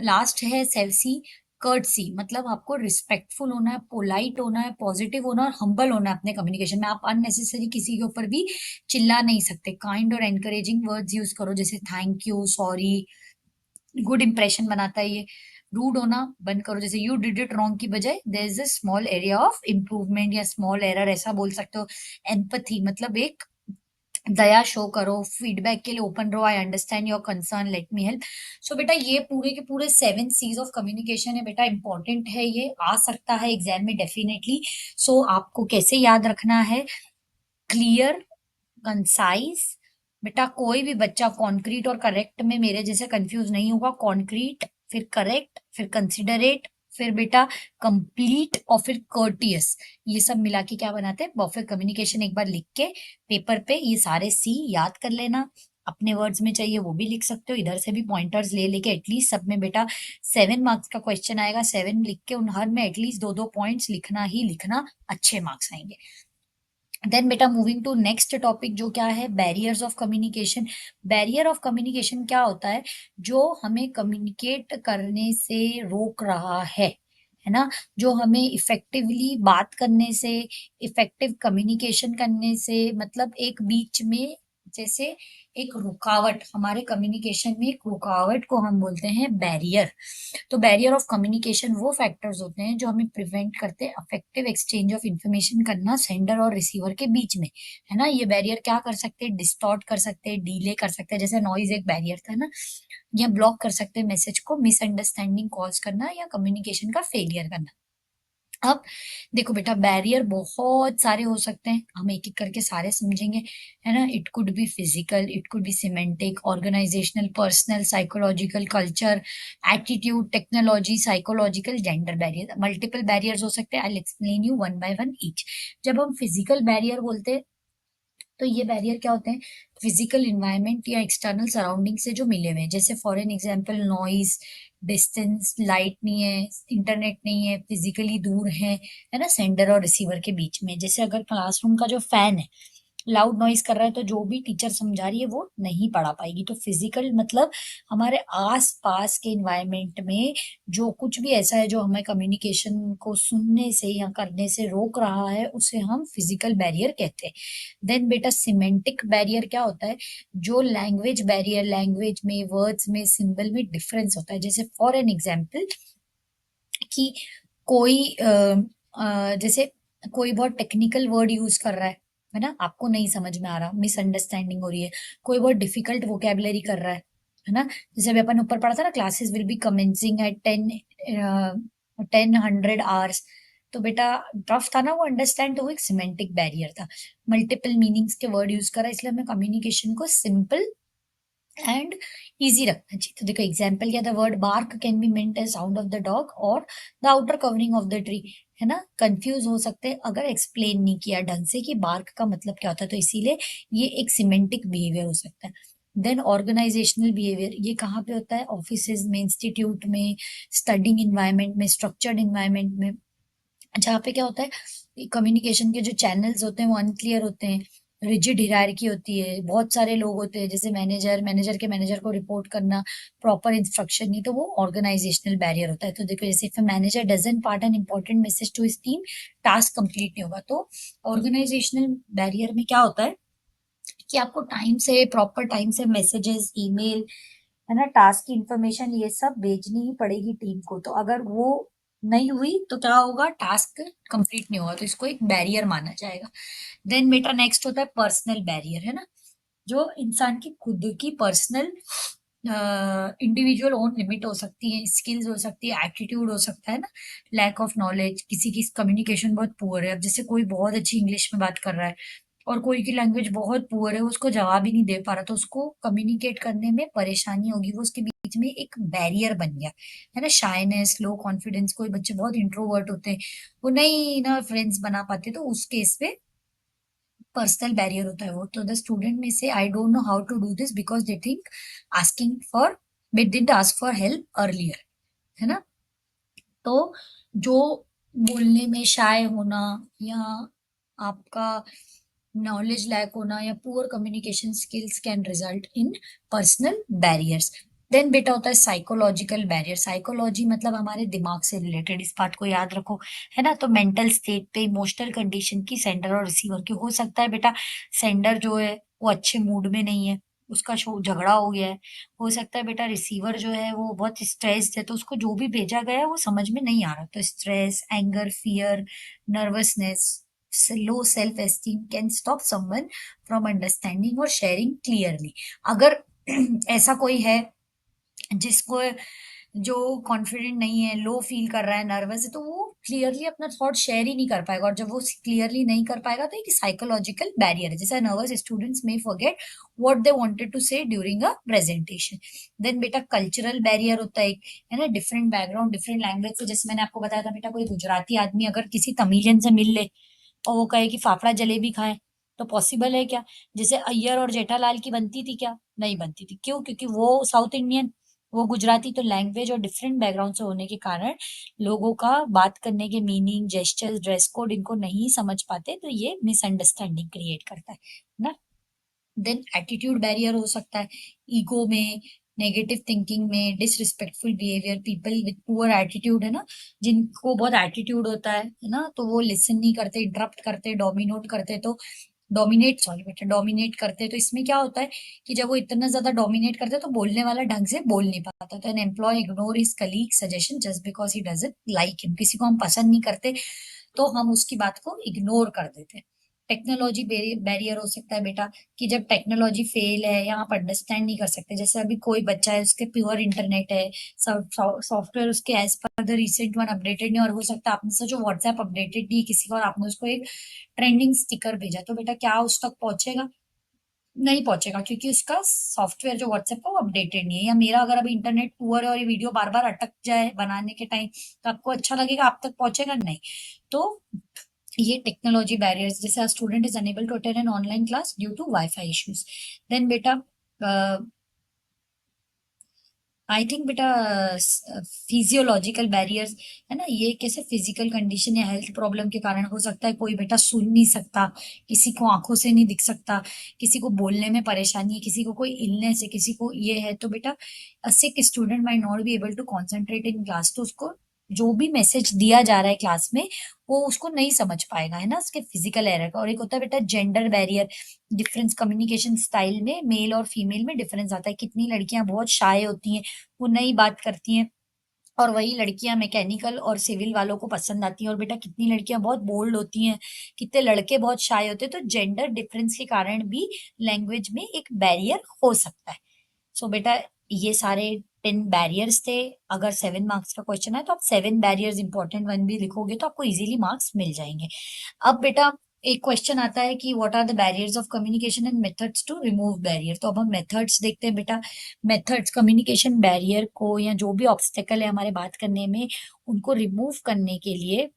लास्ट है सेल्सी, कर्टसी मतलब आपको रिस्पेक्टफुल होना है, पोलाइट होना है, पॉजिटिव होना है और हम्बल होना है अपने कम्युनिकेशन में। आप अननेसेसरी किसी के ऊपर भी चिल्ला नहीं सकते। काइंड और एनकरेजिंग वर्ड्स यूज करो, जैसे thank you, sorry, good impression बनाता है ये। रूड होना बंद करो, जैसे यू डिड इट रॉन्ग की बजाय there is a small area of improvement या स्मॉल एरर, ऐसा बोल सकते हो। एम्पथी मतलब एक दया शो करो। फीडबैक के लिए ओपन रहो, I understand your concern, let me help. So बेटा ये पूरे के पूरे 7 C's ऑफ कम्युनिकेशन है बेटा, इंपॉर्टेंट है, ये आ सकता है एग्जाम में डेफिनेटली। सो आपको कैसे याद रखना है? Clear, concise. बेटा कोई भी बच्चा कॉन्क्रीट और करेक्ट में मेरे जैसे कंफ्यूज नहीं होगा। कॉन्क्रीट, फिर करेक्ट, फिर कंसिडरेट, फिर बेटा कंप्लीट और फिर कर्टियस, ये सब मिला के क्या बनाते हैं परफेक्ट कम्युनिकेशन। एक बार लिख के पेपर पे ये सारे सी याद कर लेना। अपने वर्ड्स में चाहिए वो भी लिख सकते हो, इधर से भी पॉइंटर्स ले लेके। एटलीस्ट सब में बेटा 7 मार्क्स का क्वेश्चन आएगा, 7 लिख के उन हर में एटलीस्ट 2-2 पॉइंट्स लिखना ही लिखना, अच्छे मार्क्स आएंगे। देन बेटा मूविंग टू नेक्स्ट टॉपिक जो क्या है, barriers of communication. Barrier of communication क्या होता है? जो हमें कम्युनिकेट करने से रोक रहा है ना, जो हमें इफेक्टिवली बात करने से, इफेक्टिव कम्युनिकेशन करने से, मतलब एक बीच में जैसे एक रुकावट, हमारे कम्युनिकेशन में एक रुकावट को हम बोलते हैं बैरियर। तो बैरियर ऑफ कम्युनिकेशन वो फैक्टर्स होते हैं जो हमें प्रिवेंट करते हैं अफेक्टिव एक्सचेंज ऑफ इंफॉर्मेशन करना सेंडर और रिसीवर के बीच में, है ना। ये बैरियर क्या कर सकते हैं? डिस्टॉर्ट कर सकते हैं, डीले कर सकते हैं, जैसे नॉइज एक बैरियर था ना। या ब्लॉक कर सकते हैं मैसेज को, मिसअंडरस्टैंडिंग कॉज करना या कम्युनिकेशन का फेलियर करना। अब देखो बेटा बैरियर बहुत सारे हो सकते हैं, हम एक एक करके सारे समझेंगे, है ना। It could be physical, it could be semantic, organisational, personal, psychological, culture, attitude, technology, psychological, gender barrier. Multiple barriers हो सकते हैं, I will explain you one by one each. जब हम फिजिकल बैरियर बोलते हैं तो ये बैरियर क्या होते हैं? फिजिकल इन्वायरमेंट या एक्सटर्नल सराउंडिंग से जो मिले हुए हैं, जैसे for an example noise, distance, light नहीं है, इंटरनेट नहीं है, फिजिकली दूर है ना, सेंडर और रिसीवर के बीच में। जैसे अगर क्लासरूम का जो फैन है लाउड नॉइज कर रहा है तो जो भी टीचर समझा रही है वो नहीं पढ़ा पाएगी। तो फिजिकल मतलब हमारे आस पास के इन्वायरमेंट में जो कुछ भी ऐसा है जो हमें कम्युनिकेशन को सुनने से या करने से रोक रहा है, उसे हम फिजिकल बैरियर कहते हैं। देन बेटा सिमेंटिक बैरियर क्या होता है? जो लैंग्वेज बैरियर, लैंग्वेज में, वर्ड्स में, सिंबल में डिफरेंस होता है। जैसे फॉर एन एग्जाम्पल कि कोई जैसे कोई बहुत टेक्निकल वर्ड यूज कर रहा है ना, आपको नहीं समझ में आ रहा, मिसअंडरस्टैंडिंग हो रही है। कोई बहुत डिफिकल्ट वोकेबलरी कर रहा है ना। जैसे अभी अपन ऊपर पढ़ा था ना, classes will be commencing at 10 100 hours. तो बेटा टफ था ना वो अंडरस्टैंड, तो वो एक सिमेंटिक बैरियर था। मल्टीपल मीनिंग्स के वर्ड यूज करा, इसलिए हमें कम्युनिकेशन को सिंपल एंड इजी रखना चाहिए। तो देखो एग्जाम्पल क्या था, word bark can be meant as sound of the dog और the outer covering of the tree, है ना। कंफ्यूज हो सकते हैं अगर एक्सप्लेन नहीं किया ढंग से कि बार्क का मतलब क्या होता है, तो इसीलिए ये एक सिमेंटिक बिहेवियर हो सकता है। देन ऑर्गेनाइजेशनल बिहेवियर, ये कहाँ पे होता है? ऑफिसेज में, इंस्टीट्यूट में, स्टडिंग इन्वायरमेंट में, स्ट्रक्चर्ड इन्वायरमेंट में, जहाँ पे क्या होता है कम्युनिकेशन के जो चैनल्स होते हैं वो अनक्लियर होते हैं, रिजिड हिरारकी होती है, बहुत सारे लोग होते हैं, जैसे मैनेजर, मैनेजर के मैनेजर को रिपोर्ट करना, प्रॉपर इंस्ट्रक्शन नहीं, तो वो ऑर्गेनाइजेशनल बैरियर होता है। तो देखो जैसे if manager doesn't part an important message to his team, task complete नहीं होगा। तो ऑर्गेनाइजेशनल बैरियर में क्या होता है कि आपको टाइम से, प्रॉपर टाइम से मैसेजेस, ईमेल, है ना, टास्क की इंफॉर्मेशन ये सब भेजनी ही पड़ेगी टीम को। तो अगर वो नहीं हुई तो क्या होगा? टास्क कंप्लीट नहीं होगा, तो इसको एक बैरियर माना जाएगा। देन बेटा नेक्स्ट होता है पर्सनल बैरियर, है ना, जो इंसान की खुद की पर्सनल इंडिविजुअल ओन लिमिट हो सकती है, स्किल्स हो सकती है, एटीट्यूड हो सकता है ना, लैक ऑफ नॉलेज, किसी की कम्युनिकेशन बहुत पुअर है। अब जैसे कोई बहुत अच्छी इंग्लिश में बात कर रहा है और कोई की लैंग्वेज बहुत पुअर है, वो उसको जवाब ही नहीं दे पा रहा, तो उसको कम्युनिकेट करने में परेशानी होगी, वो उसके बीच में एक बैरियर बन गया, है ना। शाइनेस, लो कॉन्फिडेंस, कोई बच्चे बहुत इंट्रोवर्ट होते हैं, वो नहीं ना फ्रेंड्स बना पाते, तो उस केस पे पर्सनल बैरियर होता है वो। तो द स्टूडेंट में से I don't know how to do this because they think asking for, they didn't ask for help earlier, है ना। तो जो बोलने में शाय होना या आपका नॉलेज लैक होना या poor communication skills can result in personal barriers. Then बेटा होता है साइकोलॉजिकल बैरियर। साइकोलॉजी मतलब हमारे दिमाग से रिलेटेड, इस बात को याद रखो, है ना। तो मेंटल स्टेट पे, इमोशनल कंडीशन की सेंडर और रिसीवर की। हो सकता है बेटा सेंडर जो है वो अच्छे मूड में नहीं है, उसका शो झगड़ा हो गया है। हो सकता है बेटा रिसीवर जो है वो बहुत स्ट्रेस्ड है, तो उसको जो भी भेजा गया है वो समझ में नहीं आ रहा। तो stress, anger, fear, nervousness, low self esteem can stop someone from understanding और शेयरिंग क्लियरली। अगर ऐसा कोई है जिसको, जो कॉन्फिडेंट नहीं है, लो फील कर रहा है, नर्वस है, तो वो क्लियरली अपना थॉट शेयर ही नहीं कर पाएगा। और जब वो क्लियरली नहीं कर पाएगा तो एक साइकोलॉजिकल बैरियर है। जैसे नर्वस स्टूडेंट्स में forget what they wanted to say during a presentation. Then बेटा कल्चरल बैरियर होता है एक, है ना। डिफरेंट बैकग्राउंड, डिफरेंट लैंग्वेज से, जैसे मैंने आपको बताया था बेटा, कोई गुजराती आदमी अगर किसी तमिलियन से मिल ले और वो कहे कि फाफड़ा जलेबी खाएं, तो पॉसिबल है क्या? जैसे अय्यर और जेठालाल की बनती थी क्या? नहीं बनती थी। क्यों? क्योंकि वो साउथ इंडियन, वो गुजराती। तो लैंग्वेज और डिफरेंट बैकग्राउंड से होने के कारण लोगों का बात करने के मीनिंग, जेस्चर्स, ड्रेस कोड इनको नहीं समझ पाते, तो ये मिसअंडरस्टैंडिंग क्रिएट करता है ना। देन एटीट्यूड बैरियर हो सकता है, ईगो में, नेगेटिव थिंकिंग में, disrespectful behaviour, people with poor attitude, है ना, जिनको बहुत एटीट्यूड होता है ना, तो वो लिसन नहीं करते, इंटरप्ट करते, डोमिनेट करते। तो डोमिनेट, सॉरी बेटा, डोमिनेट करते। तो इसमें क्या होता है कि जब वो इतना ज्यादा डोमिनेट करते हैं तो बोलने वाला ढंग से बोल नहीं पाता। तो an employee ignore his colleague suggestion just because he doesn't like him. किसी को हम पसंद नहीं करते तो हम उसकी बात को इग्नोर कर देते हैं। टेक्नोलॉजी बैरियर हो सकता है बेटा, कि जब टेक्नोलॉजी फेल है या आप अंडरस्टैंड नहीं कर सकते। जैसे अभी कोई बच्चा है, उसके प्योर इंटरनेट है, सॉफ्टवेयर उसके एज पर द रिसेंट वन अपडेटेड नहीं, और हो सकता है आपने सोचो व्हाट्सएप अपडेटेड नहीं है किसी का, और आपने उसको एक ट्रेंडिंग स्टिकर भेजा, तो बेटा क्या उस तक पहुंचेगा? नहीं पहुंचेगा, क्योंकि उसका सॉफ्टवेयर जो व्हाट्सएप का वो अपडेटेड नहीं है। या मेरा अगर अभी इंटरनेट पुअर है और ये वीडियो बार बार अटक जाए बनाने के टाइम, तो आपको अच्छा लगेगा? आप तक पहुंचेगा नहीं। तो ये टेक्नोलॉजी बैरियर्स, जैसे student is unable to attend an online class due to wifi issues. Then बेटा आई थिंक बेटा फिजियोलॉजिकल बैरियर्स, है ना, ये कैसे फिजिकल कंडीशन या हेल्थ प्रॉब्लम के कारण हो सकता है। कोई बेटा सुन नहीं सकता, किसी को आंखों से नहीं दिख सकता, किसी को बोलने में परेशानी है, किसी को कोई इलनेस है, किसी को ये है, तो बेटा sick student might not be able to concentrate in class. तो उसको जो भी मैसेज दिया जा रहा है क्लास में वो उसको नहीं समझ पाएगा, है ना, उसके फिजिकल एरर का। और एक होता है बेटा gender barrier, difference communication style में, मेल और फीमेल में डिफरेंस आता है। कितनी लड़कियां बहुत शाय होती हैं, वो नई बात करती हैं, और वही लड़कियां मैकेनिकल और सिविल वालों को पसंद आती हैं। और बेटा कितनी लड़कियां बहुत बोल्ड होती हैं, कितने लड़के बहुत शाय होते हैं। तो जेंडर डिफरेंस के कारण भी लैंग्वेज में एक बैरियर हो सकता है। सो बेटा ये सारे 10 बैरियर्स थे। अगर 7 मार्क्स का क्वेश्चन है तो आप 7 बैरियर्स इंपॉर्टेंट वन भी लिखोगे तो आपको इजीली मार्क्स मिल जाएंगे। अब बेटा एक क्वेश्चन आता है कि what are the barriers of communication and methods to remove barrier. तो अब हम मेथड्स देखते हैं बेटा। मेथड्स कम्युनिकेशन बैरियर को या जो भी ऑब्स्टेकल है हमारे बात करने में, उनको रिमूव करने के लिए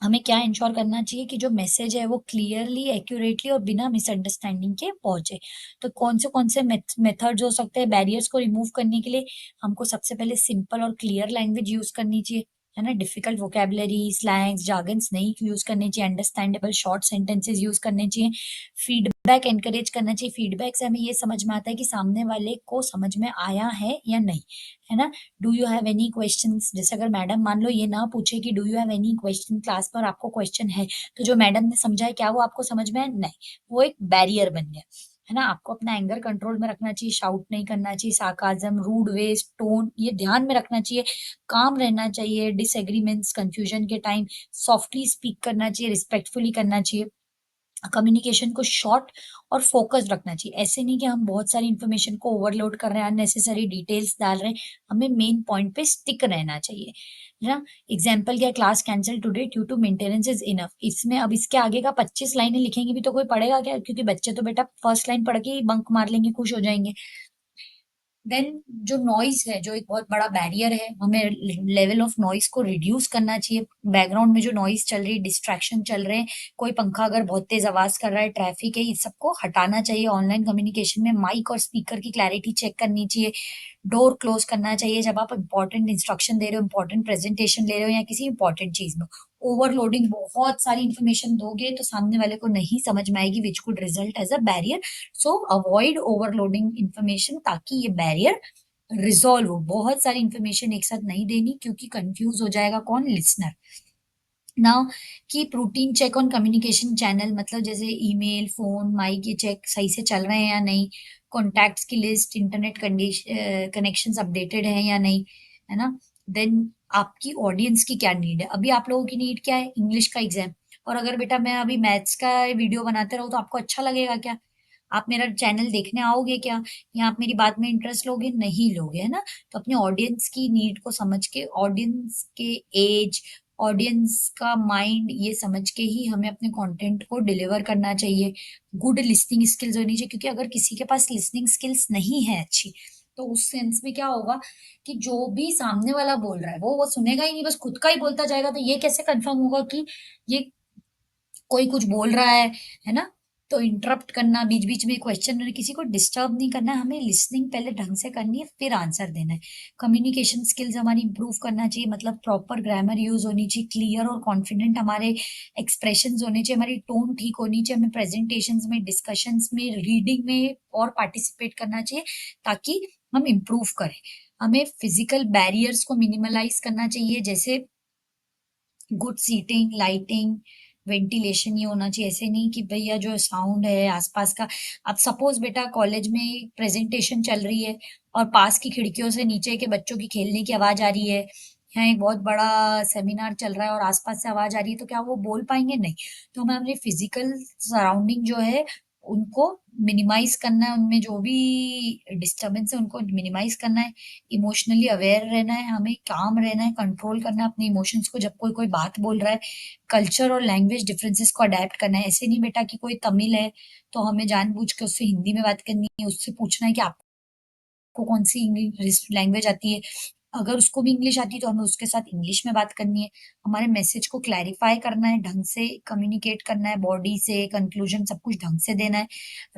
हमें क्या इंश्योर करना चाहिए कि जो मैसेज है वो क्लियरली, एक्यूरेटली और बिना मिसअंडरस्टैंडिंग के पहुंचे। तो कौन से मेथड्स हो सकते हैं बैरियर्स को रिमूव करने के लिए? हमको सबसे पहले सिंपल और क्लियर लैंग्वेज यूज करनी चाहिए, है ना। डिफिकल्ट वोकेबलरी, स्लैंग्स, जार्गन्स नहीं यूज करने चाहिए। अंडरस्टैंडेबल शॉर्ट सेंटेंसेस यूज करने चाहिए। फीडबैक एनकरेज करना चाहिए। फीडबैक से हमें ये समझ में आता है कि सामने वाले को समझ में आया है या नहीं, है ना। Do you have any questions? जैसे अगर मैडम मान लो ये ना पूछे कि do you have any question class पर, आपको क्वेश्चन है, तो जो मैडम ने समझा है क्या वो आपको समझ में है? नहीं, वो एक बैरियर बन गया, है ना। आपको अपना एंगर कंट्रोल में रखना चाहिए, शाउट नहीं करना चाहिए, सार्काज्म, रूड वेज, टोन ये ध्यान में रखना चाहिए, काम रहना चाहिए, डिसएग्रीमेंट्स, कंफ्यूजन के टाइम सॉफ्टली स्पीक करना चाहिए, रिस्पेक्टफुली करना चाहिए। कम्युनिकेशन को शॉर्ट और फोकस रखना चाहिए। ऐसे नहीं कि हम बहुत सारी इंफॉर्मेशन को ओवरलोड कर रहे हैं, अननेसेसरी डिटेल्स डाल रहे हैं। हमें मेन पॉइंट पे स्टिक रहना चाहिए, है ना। एग्जाम्पल क्या? Class cancel today due to maintenance is enough. इसमें अब इसके आगे का 25 लाइनें लिखेंगे भी तो कोई पढ़ेगा क्या? क्योंकि बच्चे तो बेटा फर्स्ट लाइन पढ़ के ही बंक मार लेंगे, खुश हो जाएंगे। देन जो नॉइस है, जो एक बहुत बड़ा बैरियर है, हमें लेवल ऑफ नॉइस को रिड्यूस करना चाहिए। बैकग्राउंड में जो नॉइस चल रही है, डिस्ट्रैक्शन चल रहे हैं, कोई पंखा अगर बहुत तेज आवाज कर रहा है, ट्रैफिक है, इस सबको हटाना चाहिए। ऑनलाइन कम्युनिकेशन में माइक और स्पीकर की क्लैरिटी चेक करनी चाहिए। डोर क्लोज करना चाहिए जब आप इंपॉर्टेंट इंस्ट्रक्शन दे रहे हो, इंपॉर्टेंट प्रेजेंटेशन ले रहे हो या किसी इंपॉर्टेंट चीज में। ओवरलोडिंग, बहुत सारी इंफॉर्मेशन दोगे तो सामने वाले को नहीं समझ में आएगी, which could result as a barrier. So avoid overloading information, ताकि ये बैरियर रिजॉल्व हो, बहुत सारी इंफॉर्मेशन एक साथ नहीं देनी क्योंकि कंफ्यूज हो जाएगा कौन, लिसनर। नाउ कि protein check on communication channel, मतलब जैसे ईमेल, फोन, माइक, ये चेक सही से चल रहे हैं या नहीं, कॉन्टैक्ट्स की लिस्ट, इंटरनेट कनेक्शंस अपडेटेड हैं या नहीं, है ना। देन आपकी ऑडियंस की क्या नीड है, अभी आप लोगों की नीड क्या है, इंग्लिश का एग्जाम। और अगर बेटा मैं अभी मैथ्स का वीडियो बनाते रहूँ तो आपको अच्छा लगेगा क्या? आप मेरा चैनल देखने आओगे क्या? या आप मेरी बात में इंटरेस्ट लोगे? नहीं लोगे, है ना। तो अपने ऑडियंस की नीड को समझ के, ऑडियंस के एज, ऑडियंस का माइंड, ये समझ के ही हमें अपने कंटेंट को डिलीवर करना चाहिए। गुड लिसनिंग स्किल्स होनी चाहिए, क्योंकि अगर किसी के पास लिसनिंग स्किल्स नहीं है अच्छी, तो उस सेंस में क्या होगा कि जो भी सामने वाला बोल रहा है वो सुनेगा ही नहीं, बस खुद का ही बोलता जाएगा। तो ये कैसे कंफर्म होगा कि ये कोई कुछ बोल रहा है ना। तो इंटरप्ट करना, बीच बीच में क्वेश्चन, किसी को डिस्टर्ब नहीं करना है, हमें लिसनिंग पहले ढंग से करनी है, फिर आंसर देना है। कम्युनिकेशन स्किल्स हमारी इंप्रूव करना चाहिए, मतलब प्रॉपर ग्रामर यूज होनी चाहिए, क्लियर और कॉन्फिडेंट हमारे एक्सप्रेशंस होने चाहिए, हमारी टोन ठीक होनी चाहिए, हमें प्रेजेंटेशंस में, डिस्कशंस में, रीडिंग में और पार्टिसिपेट करना चाहिए, ताकि हम इम्प्रूव करें। हमें फिजिकल बैरियर्स को मिनिमलाइज करना चाहिए, जैसे गुड सीटिंग, लाइटिंग, वेंटिलेशन, ये होना चाहिए। ऐसे नहीं कि भैया जो साउंड है आसपास का, अब सपोज बेटा कॉलेज में प्रेजेंटेशन चल रही है और पास की खिड़कियों से नीचे के बच्चों की खेलने की आवाज आ रही है, यहाँ एक बहुत बड़ा सेमिनार चल रहा है और आसपास से आवाज आ रही है, तो क्या वो बोल पाएंगे? नहीं। तो हमें अपने फिजिकल सराउंडिंग जो है उनको मिनिमाइज करना है, उनमें जो भी डिस्टर्बेंस है उनको मिनिमाइज करना है, इमोशनली अवेयर रहना है, हमें काम रहना है, कंट्रोल करना है अपने इमोशंस को जब कोई कोई बात बोल रहा है, कल्चर और लैंग्वेज डिफरेंसेस को अडेप्ट करना है। ऐसे नहीं बेटा कि कोई तमिल है तो हमें जानबूझ के उससे हिंदी में बात करनी है, उससे पूछना है कि आपको कौन सी इंग्लिश लैंग्वेज आती है, अगर उसको भी इंग्लिश आती है तो हमें उसके साथ इंग्लिश में बात करनी है। हमारे मैसेज को क्लैरिफाई करना है, ढंग से कम्युनिकेट करना है, बॉडी से कंक्लूजन सब कुछ ढंग से देना है।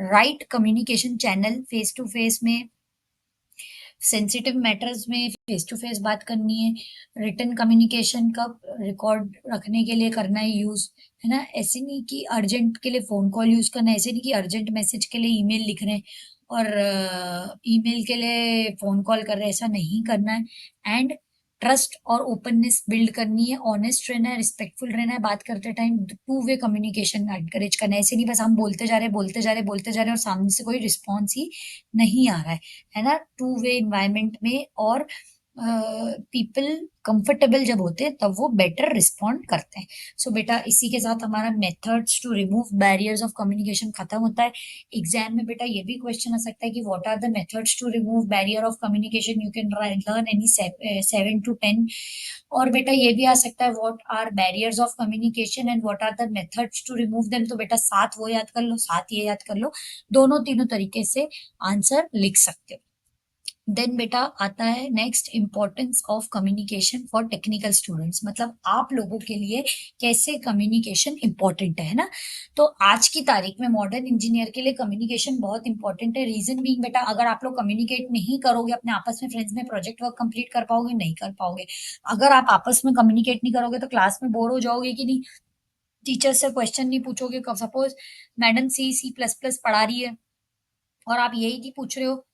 Right communication channel, face to face में, सेंसिटिव मैटर्स में फेस टू फेस बात करनी है। रिटन कम्युनिकेशन का रिकॉर्ड रखने के लिए करना है यूज, है ना। ऐसे नहीं कि अर्जेंट के लिए फोन कॉल यूज करना है, ऐसे नहीं कि अर्जेंट मैसेज के लिए ईमेल लिख रहे हैं और ईमेल के लिए फोन कॉल कर रहे हैं, ऐसा नहीं करना है। एंड ट्रस्ट और ओपननेस बिल्ड करनी है, ऑनेस्ट रहना है, रिस्पेक्टफुल रहना है, बात करते time to way communication encourage करना है। ऐसे नहीं बस हम बोलते जा रहे हैं, बोलते जा रहे हैं, बोलते जा रहे हैं और सामने से कोई रिस्पॉन्स ही नहीं आ रहा है ना। टू वे इन्वायरमेंट में और पीपल कंफर्टेबल जब होते हैं तब वो बेटर रिस्पॉन्ड करते हैं। सो बेटा इसी के साथ हमारा methods to remove barriers of communication खत्म होता है। एग्जाम में बेटा ये भी क्वेश्चन आ सकता है कि what are the methods to remove barrier of communication, you can learn any 7 to 10। और बेटा ये भी आ सकता है what are barriers of communication and what are the methods to remove them. तो बेटा सात वो याद कर लो, सात ये याद कर लो, दोनों तीनों तरीके से आंसर लिख सकते हो। देन बेटा आता है next, importance of communication for technical students, मतलब आप लोगों के लिए कैसे कम्युनिकेशन इंपॉर्टेंट है ना। तो आज की तारीख में मॉडर्न इंजीनियर के लिए कम्युनिकेशन बहुत इंपॉर्टेंट है। रीजन बीइंग बेटा, अगर आप लोग कम्युनिकेट नहीं करोगे अपने आपस में, फ्रेंड्स में प्रोजेक्ट वर्क कंप्लीट कर पाओगे? नहीं कर पाओगे। अगर आप आपस में कम्युनिकेट नहीं करोगे तो क्लास में बोर हो जाओगे कि नहीं, टीचर से क्वेश्चन नहीं पूछोगे। सपोज मैडम C++ पढ़ा रही है और आप यही नहीं पूछ रहे हो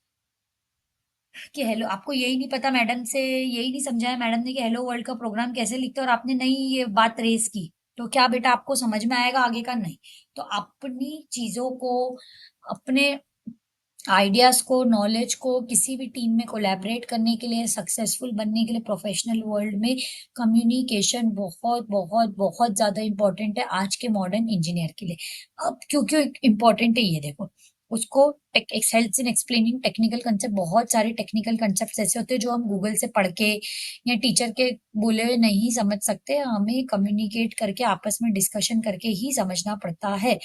कि हेलो, आपको यही नहीं पता, मैडम से यही नहीं समझाया मैडम ने कि हेलो वर्ल्ड का प्रोग्राम कैसे लिखते हैं, और आपने नहीं ये बात रेस की, तो क्या बेटा आपको समझ में आएगा आगे का? नहीं। तो अपनी चीजों को, अपने आइडियाज को, नॉलेज को किसी भी टीम में कोलैबोरेट करने के लिए, सक्सेसफुल बनने के लिए प्रोफेशनल वर्ल्ड में कम्युनिकेशन बहुत बहुत बहुत ज्यादा इंपॉर्टेंट है आज के मॉडर्न इंजीनियर के लिए। अब क्यों क्यों इंपॉर्टेंट है ये देखो, उसको helps in explaining technical concept. बहुत सारे टेक्निकल कंसेप्ट ऐसे होते हैं जो हम गूगल से पढ़ के या टीचर के बोले हुए नहीं समझ सकते, हमें कम्युनिकेट करके आपस में डिस्कशन करके ही समझना पड़ता है।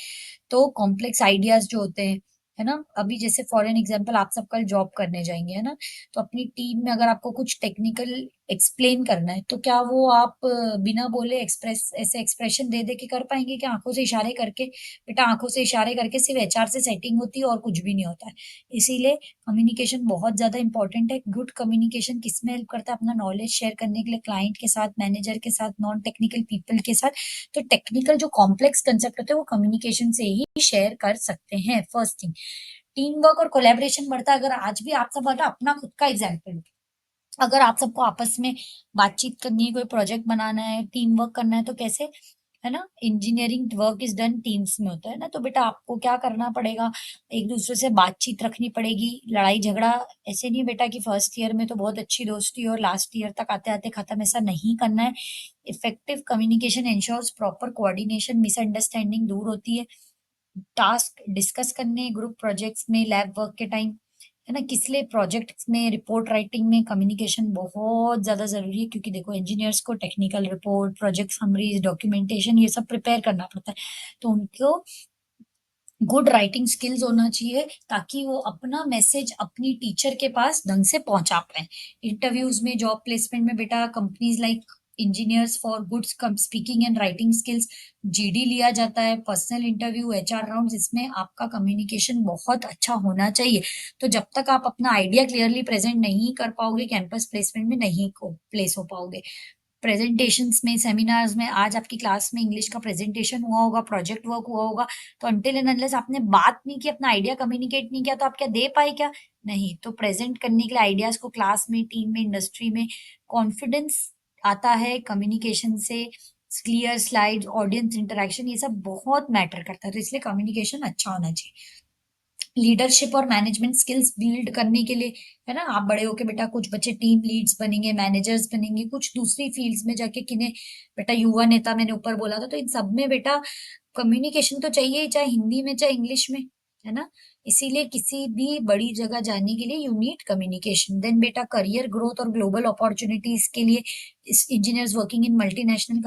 तो कॉम्प्लेक्स आइडियाज जो होते हैं, है ना, अभी जैसे फॉर एन एग्जांपल आप सब कल जॉब करने जाएंगे, है ना, तो अपनी टीम में अगर आपको कुछ टेक्निकल एक्सप्लेन करना है, तो क्या वो आप बिना बोले ऐसे एक्सप्रेशन दे दे के कर पाएंगे कि आंखों से इशारे करके? बेटा आंखों से इशारे करके सिर्फ एचआर से सेटिंग होती है और कुछ भी नहीं होता है। इसीलिए कम्युनिकेशन बहुत ज्यादा इंपॉर्टेंट है। गुड कम्युनिकेशन किसमें हेल्प करता है? अपना नॉलेज शेयर करने के लिए क्लाइंट के साथ, मैनेजर के साथ, नॉन टेक्निकल पीपल के साथ। तो टेक्निकल जो कॉम्प्लेक्स कंसेप्ट होते हैं वो कम्युनिकेशन से ही शेयर कर सकते हैं। फर्स्ट थिंग, टीम वर्क और कोलैबोरेशन बढ़ता है। अगर आज भी आप सब अपना खुद का एग्जाम्पल, अगर आप सबको आपस में बातचीत करनी है, कोई प्रोजेक्ट बनाना है, टीम वर्क करना है, तो कैसे? है ना, engineering work is done teams में होता है ना। तो बेटा आपको क्या करना पड़ेगा? एक दूसरे से बातचीत रखनी पड़ेगी। लड़ाई झगड़ा ऐसे नहीं बेटा कि फर्स्ट ईयर में तो बहुत अच्छी दोस्ती और लास्ट ईयर तक आते आते खत्म, ऐसा नहीं करना है। Effective communication ensures proper coordination, misunderstanding दूर होती है। टास्क डिस्कस करने ग्रुप प्रोजेक्ट्स में, लैब वर्क के टाइम, है ना, किस लिए प्रोजेक्ट्स में, रिपोर्ट राइटिंग में कम्युनिकेशन बहुत ज्यादा जरूरी है। क्योंकि देखो इंजीनियर्स को technical report, project summaries, documentation ये सब प्रिपेयर करना पड़ता है। तो उनको गुड राइटिंग स्किल्स होना चाहिए ताकि वो अपना मैसेज अपनी टीचर के पास ढंग से पहुंचा पाए। इंटरव्यूज में, जॉब प्लेसमेंट में बेटा companies like engineers for good speaking and writing skills, GD लिया जाता है, पर्सनल इंटरव्यू, एचआर राउंड, इसमें आपका कम्युनिकेशन बहुत अच्छा होना चाहिए। तो जब तक आप अपना आइडिया क्लियरली प्रेजेंट नहीं कर पाओगे, कैंपस प्लेसमेंट में नहीं को प्लेस हो पाओगे। प्रेजेंटेशंस में, सेमिनार्स में, आज आपकी क्लास में इंग्लिश का प्रेजेंटेशन हुआ होगा, प्रोजेक्ट वर्क हुआ होगा, तो अनटिल एंड अनलेस आपने बात नहीं की, अपना आइडिया कम्युनिकेट नहीं किया, तो आप क्या दे पाए? क्या नहीं। तो प्रेजेंट करने के लिए आइडियाज को क्लास में, टीम में, इंडस्ट्री में, कॉन्फिडेंस आता है कम्युनिकेशन से। क्लियर स्लाइड, ऑडियंस इंटरेक्शन, ये सब बहुत मैटर करता है। तो इसलिए कम्युनिकेशन अच्छा होना चाहिए। लीडरशिप और मैनेजमेंट स्किल्स बिल्ड करने के लिए, है ना, आप बड़े होके बेटा कुछ बच्चे टीम लीड्स बनेंगे, मैनेजर्स बनेंगे, कुछ दूसरी फील्ड्स में जाके किन्हें बेटा युवा नेता मैंने ऊपर बोला था। तो इन सब में बेटा कम्युनिकेशन तो चाहिए ही, चाहे हिंदी में चाहे इंग्लिश में, है ना। इसीलिए किसी भी बड़ी जगह जाने के लिए यू नीड कम्युनिकेशन। देन बेटा करियर ग्रोथ और ग्लोबल अपॉर्चुनिटीज के लिए engineers working in multinational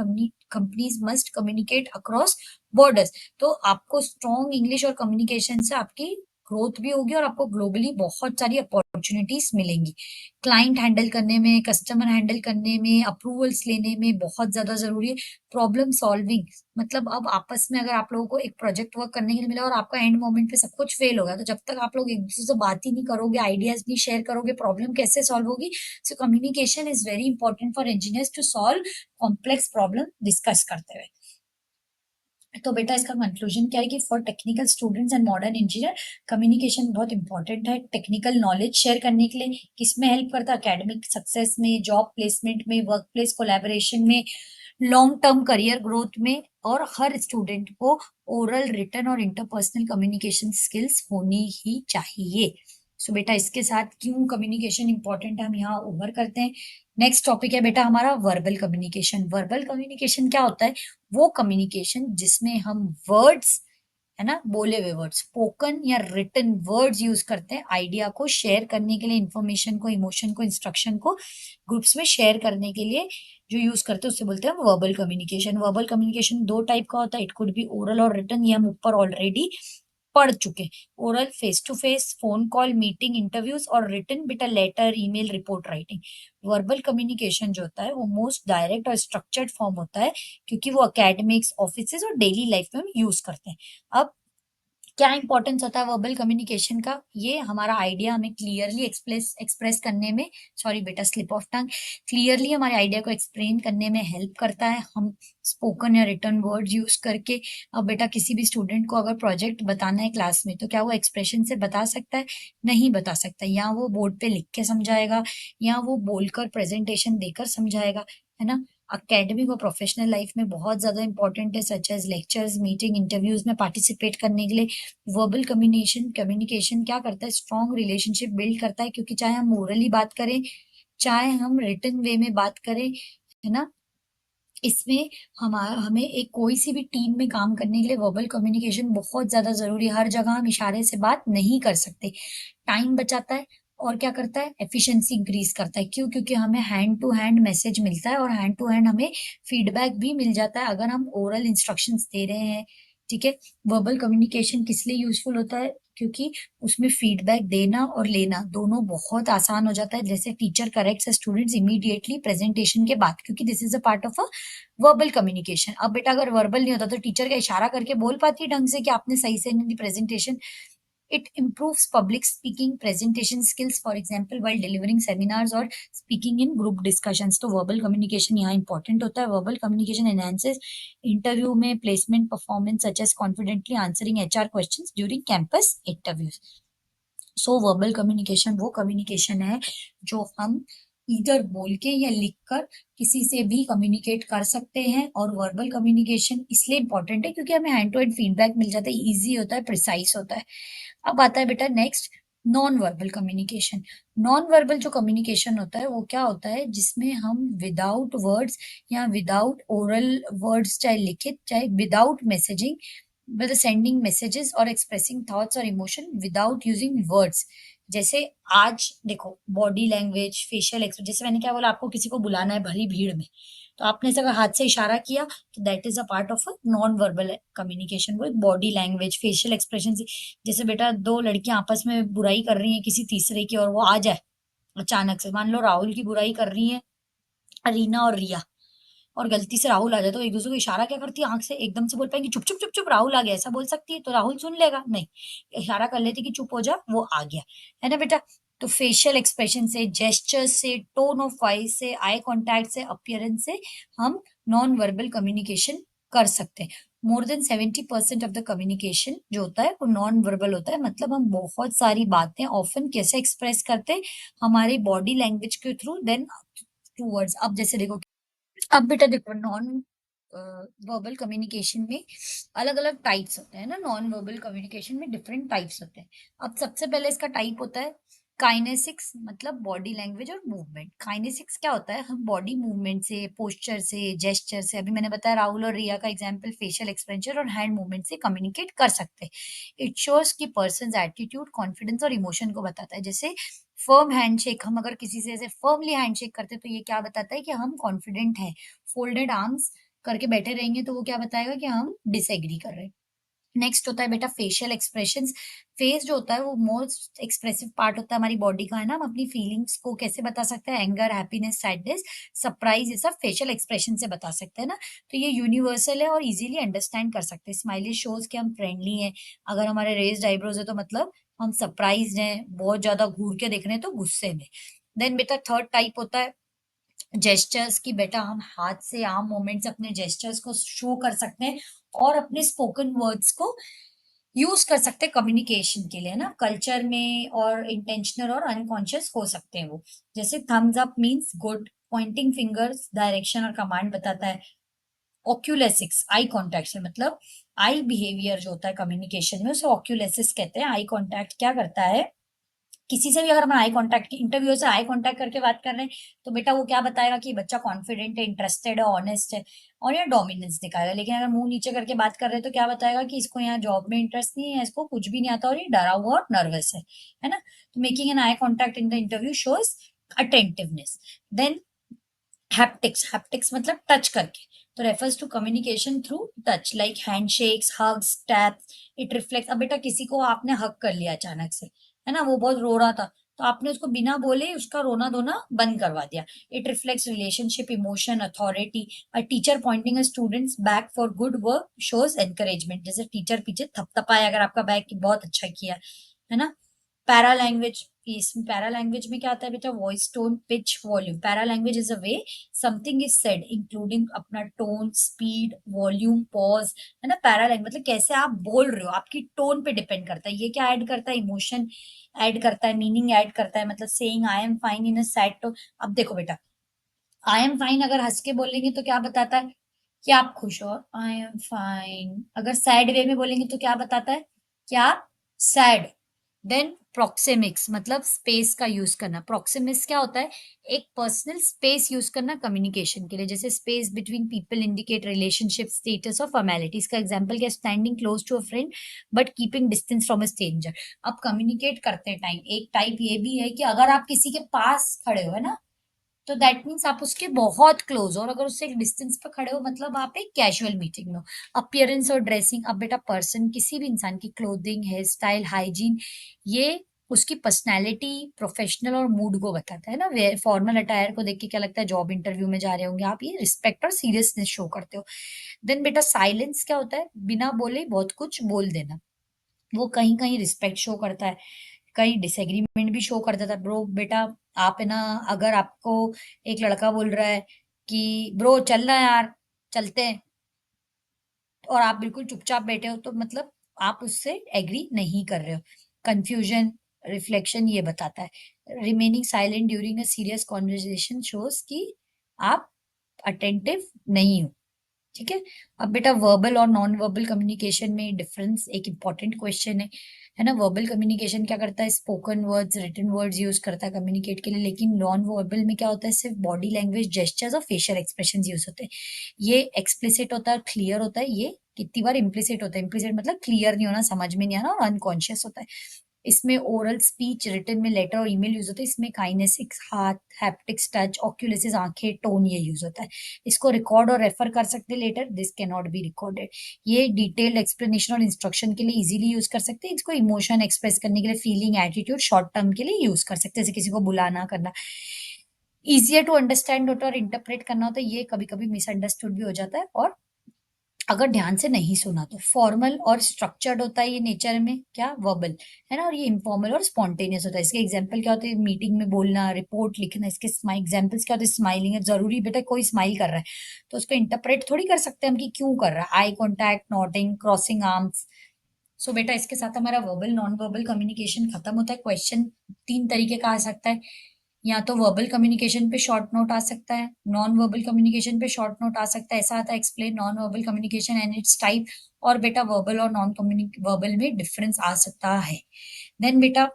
companies must communicate across borders. तो आपको स्ट्रॉन्ग इंग्लिश और कम्युनिकेशन से आपकी ग्रोथ भी होगी और आपको ग्लोबली बहुत सारी अपॉर्चुनिटीज मिलेंगी। क्लाइंट हैंडल करने में, कस्टमर हैंडल करने में, अप्रूवल्स लेने में बहुत ज्यादा जरूरी है। प्रॉब्लम सॉल्विंग, मतलब अब आपस में अगर आप लोगों को एक प्रोजेक्ट वर्क करने के लिए मिला और आपका एंड मोमेंट पे सब कुछ फेल होगा, तो जब तक आप लोग एक दूसरे से बात ही नहीं करोगे, आइडियाज नहीं शेयर करोगे, प्रॉब्लम कैसे सॉल्व होगी? So communication is very important for engineers to solve complex problem discuss करते हुए। तो बेटा इसका कंक्लूजन क्या है कि for technical students and modern engineer communication बहुत इंपॉर्टेंट है। टेक्निकल नॉलेज शेयर करने के लिए किसमें हेल्प करता है? एकेडमिक सक्सेस में, जॉब प्लेसमेंट में, वर्क प्लेस कोलैबोरेशन में, लॉन्ग टर्म करियर ग्रोथ में। और हर स्टूडेंट को ओरल, रिटन और इंटरपर्सनल कम्युनिकेशन स्किल्स होनी ही चाहिए। सो बेटा इसके साथ क्यों कम्युनिकेशन इंपॉर्टेंट है हम यहाँ ओवर करते हैं। नेक्स्ट टॉपिक है बेटा हमारा वर्बल कम्युनिकेशन। वर्बल कम्युनिकेशन क्या होता है? वो कम्युनिकेशन जिसमें हम वर्ड्स, है ना, बोले हुए वर्ड्स, स्पोकन या रिटन वर्ड्स यूज करते हैं आइडिया को शेयर करने के लिए, इंफॉर्मेशन को, इमोशन को, इंस्ट्रक्शन को ग्रुप्स में शेयर करने के लिए जो यूज करते हैं उससे बोलते हैं वर्बल कम्युनिकेशन। वर्बल कम्युनिकेशन दो टाइप का होता है, इट कुड बी ओरल और रिटन, ये हम ऊपर ऑलरेडी पढ़ चुके। Oral face to face, phone call, meeting, interviews, और रिटन बेटा letter, email, report writing. Verbal communication जो होता है वो मोस्ट डायरेक्ट और स्ट्रक्चर्ड फॉर्म होता है क्योंकि वो अकेडमिक्स, ऑफिस और डेली लाइफ में हम यूज करते हैं। अब क्या इंपॉर्टेंस होता है वर्बल कम्युनिकेशन का? ये हमारा आइडिया हमें क्लियरली एक्सप्रेस एक्सप्रेस करने में, सॉरी बेटा स्लिप ऑफ टंग, क्लियरली हमारे आइडिया को एक्सप्लेन करने में हेल्प करता है। हम स्पोकन या रिटन वर्ड्स यूज करके, अब बेटा किसी भी स्टूडेंट को अगर प्रोजेक्ट बताना है क्लास में तो क्या वो एक्सप्रेशन से बता सकता है? नहीं बता सकता। या वो बोर्ड पे लिख के समझाएगा या वो बोलकर प्रेजेंटेशन देकर समझाएगा, है ना। अकेडमिक और प्रोफेशनल लाइफ में बहुत ज्यादा इंपॉर्टेंट है, such as lectures, meeting, interviews में पार्टिसिपेट करने के लिए वर्बल कम्युनिकेशन कम्युनिकेशन क्या करता है? स्ट्रॉन्ग रिलेशनशिप बिल्ड करता है। क्योंकि चाहे हम ओरली बात करें चाहे हम रिटन वे में बात करें, है ना, इसमें हमारा हमें एक कोई सी भी टीम में काम करने के लिए वर्बल कम्युनिकेशन बहुत ज्यादा जरूरी है। हर जगह हम इशारे से बात नहीं कर सकते। टाइम बचाता है और क्या करता है? एफिशिएंसी इंक्रीज करता है। क्यों? क्योंकि हमें हैंड टू हैंड मैसेज मिलता है और हैंड टू हैंड हमें फीडबैक भी मिल जाता है अगर हम ओरल इंस्ट्रक्शंस दे रहे हैं। ठीक है। वर्बल कम्युनिकेशन किस लिए यूजफुल होता है? क्योंकि उसमें फीडबैक देना और लेना दोनों बहुत आसान हो जाता है। जैसे teacher corrects students immediately presentation के बाद, क्योंकि this is a part of a verbal communication. अब बेटा अगर वर्बल नहीं होता तो टीचर का इशारा करके बोल पाती है ढंग से कि आपने सही से नहीं दी presentation. It improves public speaking, presentation skills, for example, while delivering seminars or speaking in group discussions. तो verbal communication यहाँ important होता है। Verbal communication enhances interview में placement performance, such as confidently answering HR questions during campus interviews. सो वर्बल कम्युनिकेशन वो कम्युनिकेशन है जो हम इधर बोल के या लिख कर किसी से भी कम्युनिकेट कर सकते हैं। और वर्बल कम्युनिकेशन इसलिए इंपॉर्टेंट है क्योंकि हमें हैंड टू हैंड फीडबैक मिल जाता है, इजी होता है, प्रिसाइज होता है। अब आता है बेटा next, non verbal communication. Non verbal जो कम्युनिकेशन होता है वो क्या होता है, जिसमें हम विदाउट वर्ड्स या विदाउट ओरल वर्ड्स, चाहे लिखित चाहे विदाउट मैसेजिंग, मतलब सेंडिंग मैसेजेस और एक्सप्रेसिंग थॉट्स और इमोशन विदाउट यूजिंग वर्ड्स। जैसे आज देखो बॉडी लैंग्वेज, फेशियल एक्सप्रेशन, जैसे मैंने क्या बोला, आपको किसी को बुलाना है भरी भीड़ में, तो आपने अगर हाथ से इशारा किया तो that is a part of a non verbal communication. वो बॉडी लैंग्वेज, फेशियल एक्सप्रेशन। जैसे बेटा दो लड़कियां आपस में बुराई कर रही हैं किसी तीसरे की, और वो आ जाए अचानक से, मान लो राहुल की बुराई कर रही है रीना और रिया, और गलती से राहुल आ जाए तो एक दूसरे को इशारा क्या करती है, आंख से एकदम से बोल पाएंगे चुप चुप चुप चुप, राहुल आ गया, ऐसा बोल सकती है तो राहुल सुन लेगा? नहीं, इशारा कर लेती कि चुप हो जा, वो आ गया, है ना बेटा। तो फेशियल एक्सप्रेशन से, जेस्चर से, टोन ऑफ वॉइस से, आई कॉन्टैक्ट से, अपीयरेंस से हम नॉन वर्बल कम्युनिकेशन कर सकते हैं। More than 70% of the communication जो होता है वो नॉन वर्बल होता है। मतलब हम बहुत सारी बातें ऑफन कैसे एक्सप्रेस करते हैं, हमारी बॉडी लैंग्वेज के थ्रू, देन टू वर्ड्स। अब जैसे देखो, अब बेटा देखो नॉन वर्बल कम्युनिकेशन में अलग अलग टाइप्स होते हैं ना। नॉन वर्बल कम्युनिकेशन में डिफरेंट टाइप्स होते हैं। अब सबसे पहले इसका टाइप होता है काइनेसिक्स, मतलब बॉडी लैंग्वेज और मूवमेंट। काइनेसिक्स क्या होता है, हम बॉडी मूवमेंट से, पोस्चर से, जेस्चर से, अभी मैंने बताया राहुल और रिया का एग्जांपल, फेशियल एक्सप्रेशन और हैंड मूवमेंट से कम्युनिकेट कर सकते हैं। इट शोज की पर्सन एटीट्यूड, कॉन्फिडेंस और इमोशन को बताता है। जैसे फर्म हैंडशेक, हम अगर किसी से ऐसे फर्मली हैंडशेक करते हैं तो ये क्या बताता है कि हम कॉन्फिडेंट हैं। फोल्डेड आर्म्स करके बैठे रहेंगे तो वो क्या बताएगा कि हम डिसएग्री कर रहे हैं। नेक्स्ट होता है बेटा फेशियल एक्सप्रेशंस। फेस जो होता है वो मोस्ट एक्सप्रेसिव पार्ट होता है हमारी बॉडी का, है ना। हम अपनी फीलिंग्स को कैसे बता सकते हैं, एंगर, हैप्पीनेस, सैडनेस, सरप्राइज, ये सब फेशियल एक्सप्रेशन से बता सकते हैं ना। तो ये यूनिवर्सल है और इजीली अंडरस्टैंड कर सकते हैं। स्माइली शोज कि हम फ्रेंडली हैं, अगर हमारे रेज्ड आईब्रोज है तो मतलब हम सरप्राइज हैं, बहुत ज्यादा घूर के देख रहे हैं तो गुस्से में। देन बेटा थर्ड टाइप होता है जेस्चर्स की। बेटा हम हाथ से आर्म मूवमेंट्स, अपने जेस्चर्स को शो कर सकते हैं और अपने स्पोकन वर्ड्स को यूज कर सकते हैं कम्युनिकेशन के लिए, ना। कल्चर में और इंटेंशनल और अनकॉन्शियस हो सकते हैं वो। जैसे thumbs up means good, pointing fingers direction और कमांड बताता है। ऑक्यूलेसिक्स आई कॉन्टैक्ट से, मतलब आई बिहेवियर जो होता है कम्युनिकेशन में उसे ऑक्यूलेसिस कहते हैं। आई कॉन्टैक्ट क्या करता है, किसी से भी अगर हम आई कांटेक्ट की, इंटरव्यू से आई कांटेक्ट करके बात कर रहे हैं तो बेटा वो क्या बताएगा कि बच्चा कॉन्फिडेंट है, इंटरेस्टेड है, ऑनेस्ट है, और ये डोमिनेंस दिखाएगा। लेकिन अगर मुंह नीचे करके बात कर रहे हैं तो क्या बताएगा कि इसको यहाँ जॉब में इंटरेस्ट नहीं है, इसको कुछ भी नहीं आता और ये डरा हुआ और नर्वस है ना। तो making an eye contact in the interview shows attentiveness. Then haptics, haptics मतलब टच करके, तो refers to communication through touch, like handshakes, hugs, taps. It reflect, अब बेटा किसी को आपने हक कर लिया अचानक से, है ना, वो बहुत रो रहा था तो आपने उसको बिना बोले उसका रोना धोना बंद करवा दिया। It reflects relationship, emotion, authority. A teacher pointing a students back for good work shows encouragement. जैसे टीचर पीछे थपथपाए अगर आपका बैक बहुत अच्छा किया, है ना। पैरा लैंग्वेज, इसमें पैरा लैंग्वेज में क्या आता है बेटा, voice tone, pitch, volume. Para language is a way something is said including अपना टोन, स्पीड, वॉल्यूम, पॉज, है ना। पैरा लैंग्वेज मतलब कैसे आप बोल रहे हो, आपकी टोन पे डिपेंड करता है। ये क्या ऐड करता है, इमोशन ऐड करता है, मीनिंग ऐड करता है। मतलब saying I am fine in a sad tone, अब देखो बेटा आई एम फाइन अगर हंस के बोलेंगे तो क्या बताता है कि आप खुश हो, आई एम फाइन। अगर सैड वे में बोलेंगे तो क्या बताता है कि आप सैड। देन प्रोक्सेमिक्स मतलब स्पेस का यूज करना। प्रोक्सेमिक्स क्या होता है, एक पर्सनल स्पेस यूज करना कम्युनिकेशन के लिए। जैसे space between people indicate relationship, status और फॉर्मेलिटीज का एग्जांपल क्या, standing close to a friend but keeping distance from a stranger. अब कम्युनिकेट करते टाइम एक टाइप ये भी है कि अगर आप किसी के पास खड़े हो, है ना, तो दैट मीन्स आप उसके बहुत क्लोज हो, और अगर उससे एक डिस्टेंस पे खड़े हो मतलब आप एक कैजुअल मीटिंग में हो। अपीयरेंस और ड्रेसिंग, अब बेटा पर्सन किसी भी इंसान की क्लोथिंग, हेयर स्टाइल, हाइजीन, ये उसकी पर्सनैलिटी, प्रोफेशनल और मूड को बताता है ना। वे फॉर्मल अटायर को देख के क्या लगता है जॉब इंटरव्यू में जा रहे होंगे आप, ये रिस्पेक्ट और सीरियसनेस शो करते हो। देन बेटा साइलेंस क्या होता है, बिना बोले बहुत कुछ बोल देना, वो कहीं कहीं रिस्पेक्ट शो करता है, कहीं डिसएग्रीमेंट भी शो कर देता है। ब्रो बेटा आप है ना, अगर आपको एक लड़का बोल रहा है कि ब्रो चल रहा है यार, चलते हैं, और आप बिल्कुल चुपचाप बैठे हो, तो मतलब आप उससे एग्री नहीं कर रहे हो। कंफ्यूजन, रिफ्लेक्शन ये बताता है। Remaining silent during a serious conversation shows कि आप अटेंटिव नहीं हो। ठीक है। अब बेटा वर्बल और नॉन वर्बल कम्युनिकेशन में डिफरेंस एक इंपॉर्टेंट क्वेश्चन है ना। वर्बल कम्युनिकेशन क्या करता है, spoken words, written words use करता है कम्युनिकेट के लिए, लेकिन नॉन वर्बल में क्या होता है, सिर्फ बॉडी लैंग्वेज, जेस्चर्स और फेशियल एक्सप्रेशन यूज होते हैं। ये एक्सप्लिसिट होता है, क्लियर होता है, ये कितनी बार इम्प्लिसिट होता है, इम्प्लिसिट मतलब क्लियर नहीं होना, समझ में नहीं आना, और अनकॉन्शियस होता है। इसमें ओरल स्पीच, रिटन में लेटर और ईमेल यूज होता है। इसमें काइनेसिक्स, हाथ, हैप्टिक्स, टच, ऑक्यूलिसिस, आंखें, टोन, ये यूज होता है। इसको रिकॉर्ड और रेफर कर सकते हैं letter, this can not be recorded. ये डिटेल्ड एक्सप्लेनेशन और इंस्ट्रक्शन के लिए इजीली यूज कर सकते हैं। इसको इमोशन एक्सप्रेस करने के लिए, फीलिंग, एटीट्यूड, शॉर्ट टर्म के लिए यूज कर सकते हैं, जैसे किसी को बुलाना करना। इजियर टू अंडरस्टैंड होता है और इंटरप्रेट करना होता है, ये कभी कभी मिसअंडरस्टूड भी हो जाता है, और अगर ध्यान से नहीं सुना तो। फॉर्मल और स्ट्रक्चर्ड होता है ये नेचर में, क्या वर्बल है ना, और ये इनफॉर्मल और स्पॉन्टेनियस होता है। इसके एग्जांपल क्या होते हैं, मीटिंग में बोलना, रिपोर्ट लिखना। इसके एग्जांपल्स क्या होते हैं, स्माइलिंग है, जरूरी बेटा कोई स्माइल कर रहा है तो उसको इंटरप्रेट थोड़ी कर सकते हैं हम कि क्यों कर रहा है, eye contact, nodding, crossing arms. So बेटा इसके साथ हमारा वर्बल नॉन वर्बल कम्युनिकेशन खत्म होता है। क्वेश्चन तीन तरीके का आ सकता है, या तो वर्बल कम्युनिकेशन पे शॉर्ट नोट आ सकता है, नॉन वर्बल कम्युनिकेशन पे शॉर्ट नोट आ सकता है, ऐसा आता है explain non verbal communication and it's type. और बेटा वर्बल और नॉन वर्बल में डिफरेंस आ सकता है। देन बेटा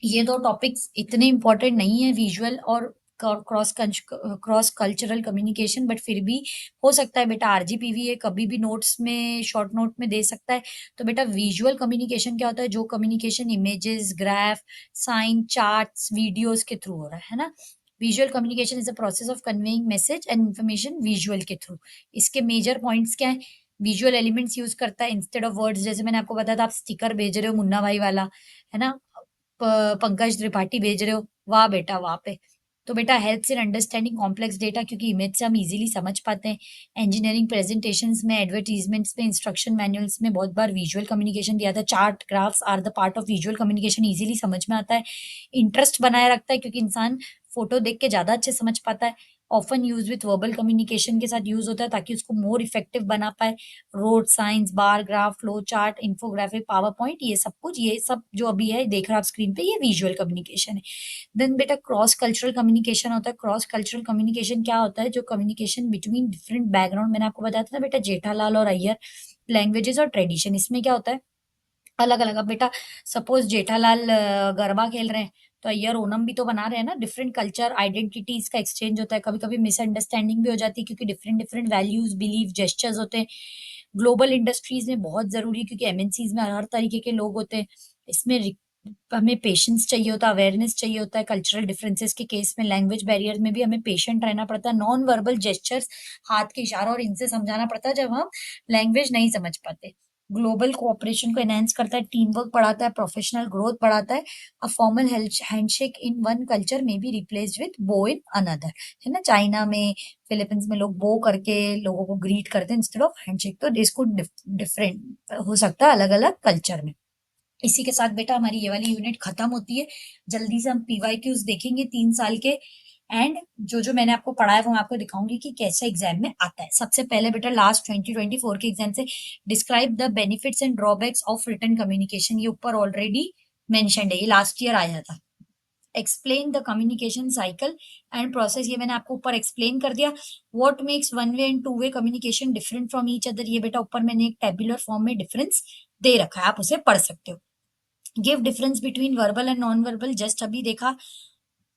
ये दो टॉपिक्स इतने इंपॉर्टेंट नहीं है, विजुअल और क्रॉस कल्चरल कम्युनिकेशन, बट फिर भी हो सकता है बेटा आरजीपीवी ये कभी भी नोट्स में, शॉर्ट नोट में दे सकता है। तो बेटा विजुअल कम्युनिकेशन क्या होता है, जो communication images, graph, sign, charts, videos के थ्रू हो रहा है ना। Visual communication is a process of conveying message and information visual के थ्रू। इसके मेजर पॉइंट्स क्या है, विजुअल एलिमेंट्स यूज करता है इंस्टेड ऑफ वर्ड्स, जैसे मैंने आपको बताया था, आप स्टिकर भेज रहे हो मुन्ना भाई वाला, है ना, पंकज त्रिपाठी भेज रहे हो, वाह बेटा वाह पे। तो बेटा helps in understanding complex data, क्योंकि इमेज से हम इजीली समझ पाते हैं। इंजीनियरिंग प्रेजेंटेशंस में, एडवर्टीजमेंट्स में, इंस्ट्रक्शन मैनुअल्स में बहुत बार विजुअल कम्युनिकेशन दिया था। Chart, graphs are the part of visual communication, easily समझ में आता है, इंटरेस्ट बनाए रखता है, क्योंकि इंसान फोटो देख के ज्यादा अच्छे समझ पाता है। Often use with verbal communication के साथ यूज होता है ताकि उसको मोर इफेक्टिव बना पाए। Road science, bar graph, flow chart, infographic, power point, ये सब कुछ, ये सब जो अभी है देख रहे हो आप स्क्रीन पे, ये विजुअल कम्युनिकेशन है। देन बेटा क्रॉस कल्चरल कम्युनिकेशन होता है। क्रॉस कल्चरल कम्युनिकेशन क्या होता है, जो कम्युनिकेशन बिटवीन डिफरेंट बैकग्राउंड, मैंने आपको बताया था ना बेटा जेठालाल और अय्यर, लैंग्वेजेस और ट्रेडिशन। इसमें क्या होता है, अलग अलग। अब बेटा सपोज जेठालाल गरबा खेल रहे हैं, तो अय्यर ओनम भी तो बना रहे हैं ना। डिफरेंट कल्चर आइडेंटिटीज का एक्सचेंज होता है, कभी कभी मिसअंडरस्टैंडिंग भी हो जाती है, क्योंकि different different values, believe, gestures होते हैं। ग्लोबल इंडस्ट्रीज में बहुत जरूरी है, क्योंकि एमएनसीज में हर तरीके के लोग होते हैं। इसमें हमें पेशेंस चाहिए होता है, अवेयरनेस चाहिए होता है। कल्चरल डिफरेंसेस के केस में, लैंग्वेज बैरियर में भी हमें पेशेंट रहना पड़ता है। नॉन वर्बल जेस्चर्स, हाथ के इशारा और इनसे समझाना पड़ता है जब हम लैंग्वेज नहीं समझ पाते। ग्लोबल कोऑपरेशन को एनहांस करता है, टीम वर्क बढ़ाता है, प्रोफेशनल ग्रोथ बढ़ाता है। A formal handshake in one culture में बी रिप्लेस्ड विद बो इन अनदर, है ना। चाइना में, फिलीपींस में लोग बो करके लोगों को ग्रीट करते हैं इंस्टेड ऑफ हैंडशेक, तो इसको डिफरेंट हो सकता है अलग अलग कल्चर में। इसी के साथ बेटा हमारी ये वाली यूनिट खत्म होती है। जल्दी से हम पीवाईक्यूज देखेंगे 3 साल के, एंड जो जो मैंने आपको पढ़ाया वो मैं आपको दिखाऊंगी कि कैसे एग्जाम में आता है। सबसे पहले बेटा लास्ट 2024 के एग्जाम से, describe the benefits and drawbacks of written communication, ये ऊपर ऑलरेडी मेंशन्ड है, ये लास्ट ईयर आया था। Explain the communication cycle and process, ये मैंने आपको ऊपर एक्सप्लेन कर दिया। What makes one way and two way communication different from each other, ये बेटा ऊपर मैंने एक टेबुलर फॉर्म में डिफरेंस दे रखा है, आप उसे पढ़ सकते हो। Give difference between verbal and non verbal, just अभी देखा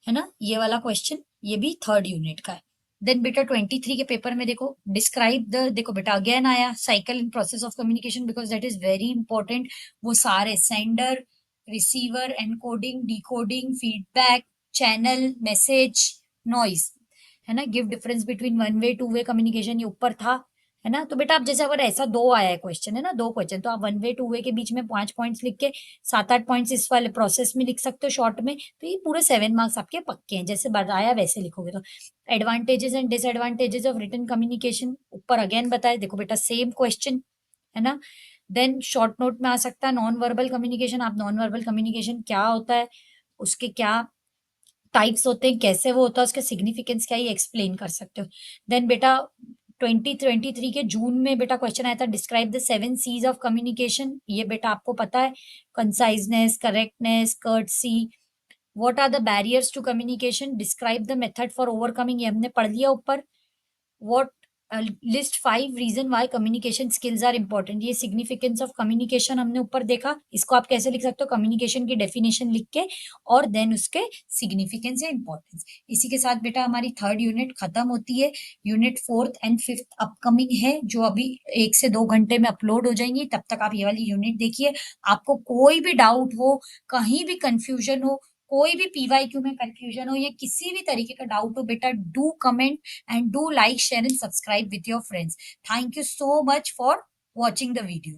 है ना ये वाला क्वेश्चन, ये भी थर्ड यूनिट का है। देन बेटा 23 के पेपर में देखो, डिस्क्राइब द, देखो बेटा अगेन आया cycle in process of communication, because that is very important. वो सारे sender, receiver, encoding, decoding, feedback, channel, message, noise, है ना? Give difference between one way, to way communication, ये ऊपर था, है ना? तो बेटा आप जैसे अगर ऐसा 2 आया है क्वेश्चन, है ना? 2 क्वेश्चन, तो आप वन वे, टू वे के बीच में 5 पॉइंट्स लिख के 7-8 पॉइंट्स इस वाले प्रोसेस में लिख सकते हो शॉर्ट में, तो ये पूरे 7 मार्क्स आपके पक्के हैं। जैसे बताया वैसे लिखोगे तो। Advantages and disadvantages of written communication ऊपर अगेन बताया, देखो बेटा सेम क्वेश्चन, है ना? देन शॉर्ट नोट में आ सकता है नॉन वर्बल कम्युनिकेशन, आप नॉन वर्बल कम्युनिकेशन क्या होता है, उसके क्या टाइप्स होते हैं, कैसे वो होता है, उसका सिग्निफिकेंस क्या है, ये एक्सप्लेन कर सकते हो। देन बेटा 2023 के जून में बेटा क्वेश्चन आया था, describe the 7 Cs of communication, ये बेटा आपको पता है, conciseness, correctness, courtesy, what are the barriers to communication, describe the method for overcoming, ये हमने पढ़ लिया ऊपर। What list 5 reason why communication skills are important, ये सिग्निफिकेंस ऑफ कम्युनिकेशन हमने ऊपर देखा, इसको आप कैसे लिख सकते हो, कम्युनिकेशन की डेफिनेशन लिख के और देन उसके सिग्निफिकेंस या इंपॉर्टेंस। इसी के साथ बेटा हमारी थर्ड यूनिट खत्म होती है। Unit fourth and fifth upcoming है, जो अभी 1 से 2 घंटे में अपलोड हो जाएंगी, तब तक आप ये वाली यूनिट देखिए। आपको कोई भी डाउट हो, कहीं भी कंफ्यूजन हो, कोई भी पीवाईक्यू में कंफ्यूजन हो, या किसी भी तरीके का डाउट हो, बेटा do comment and do like, share and subscribe with your friends. Thank you so much for watching the video.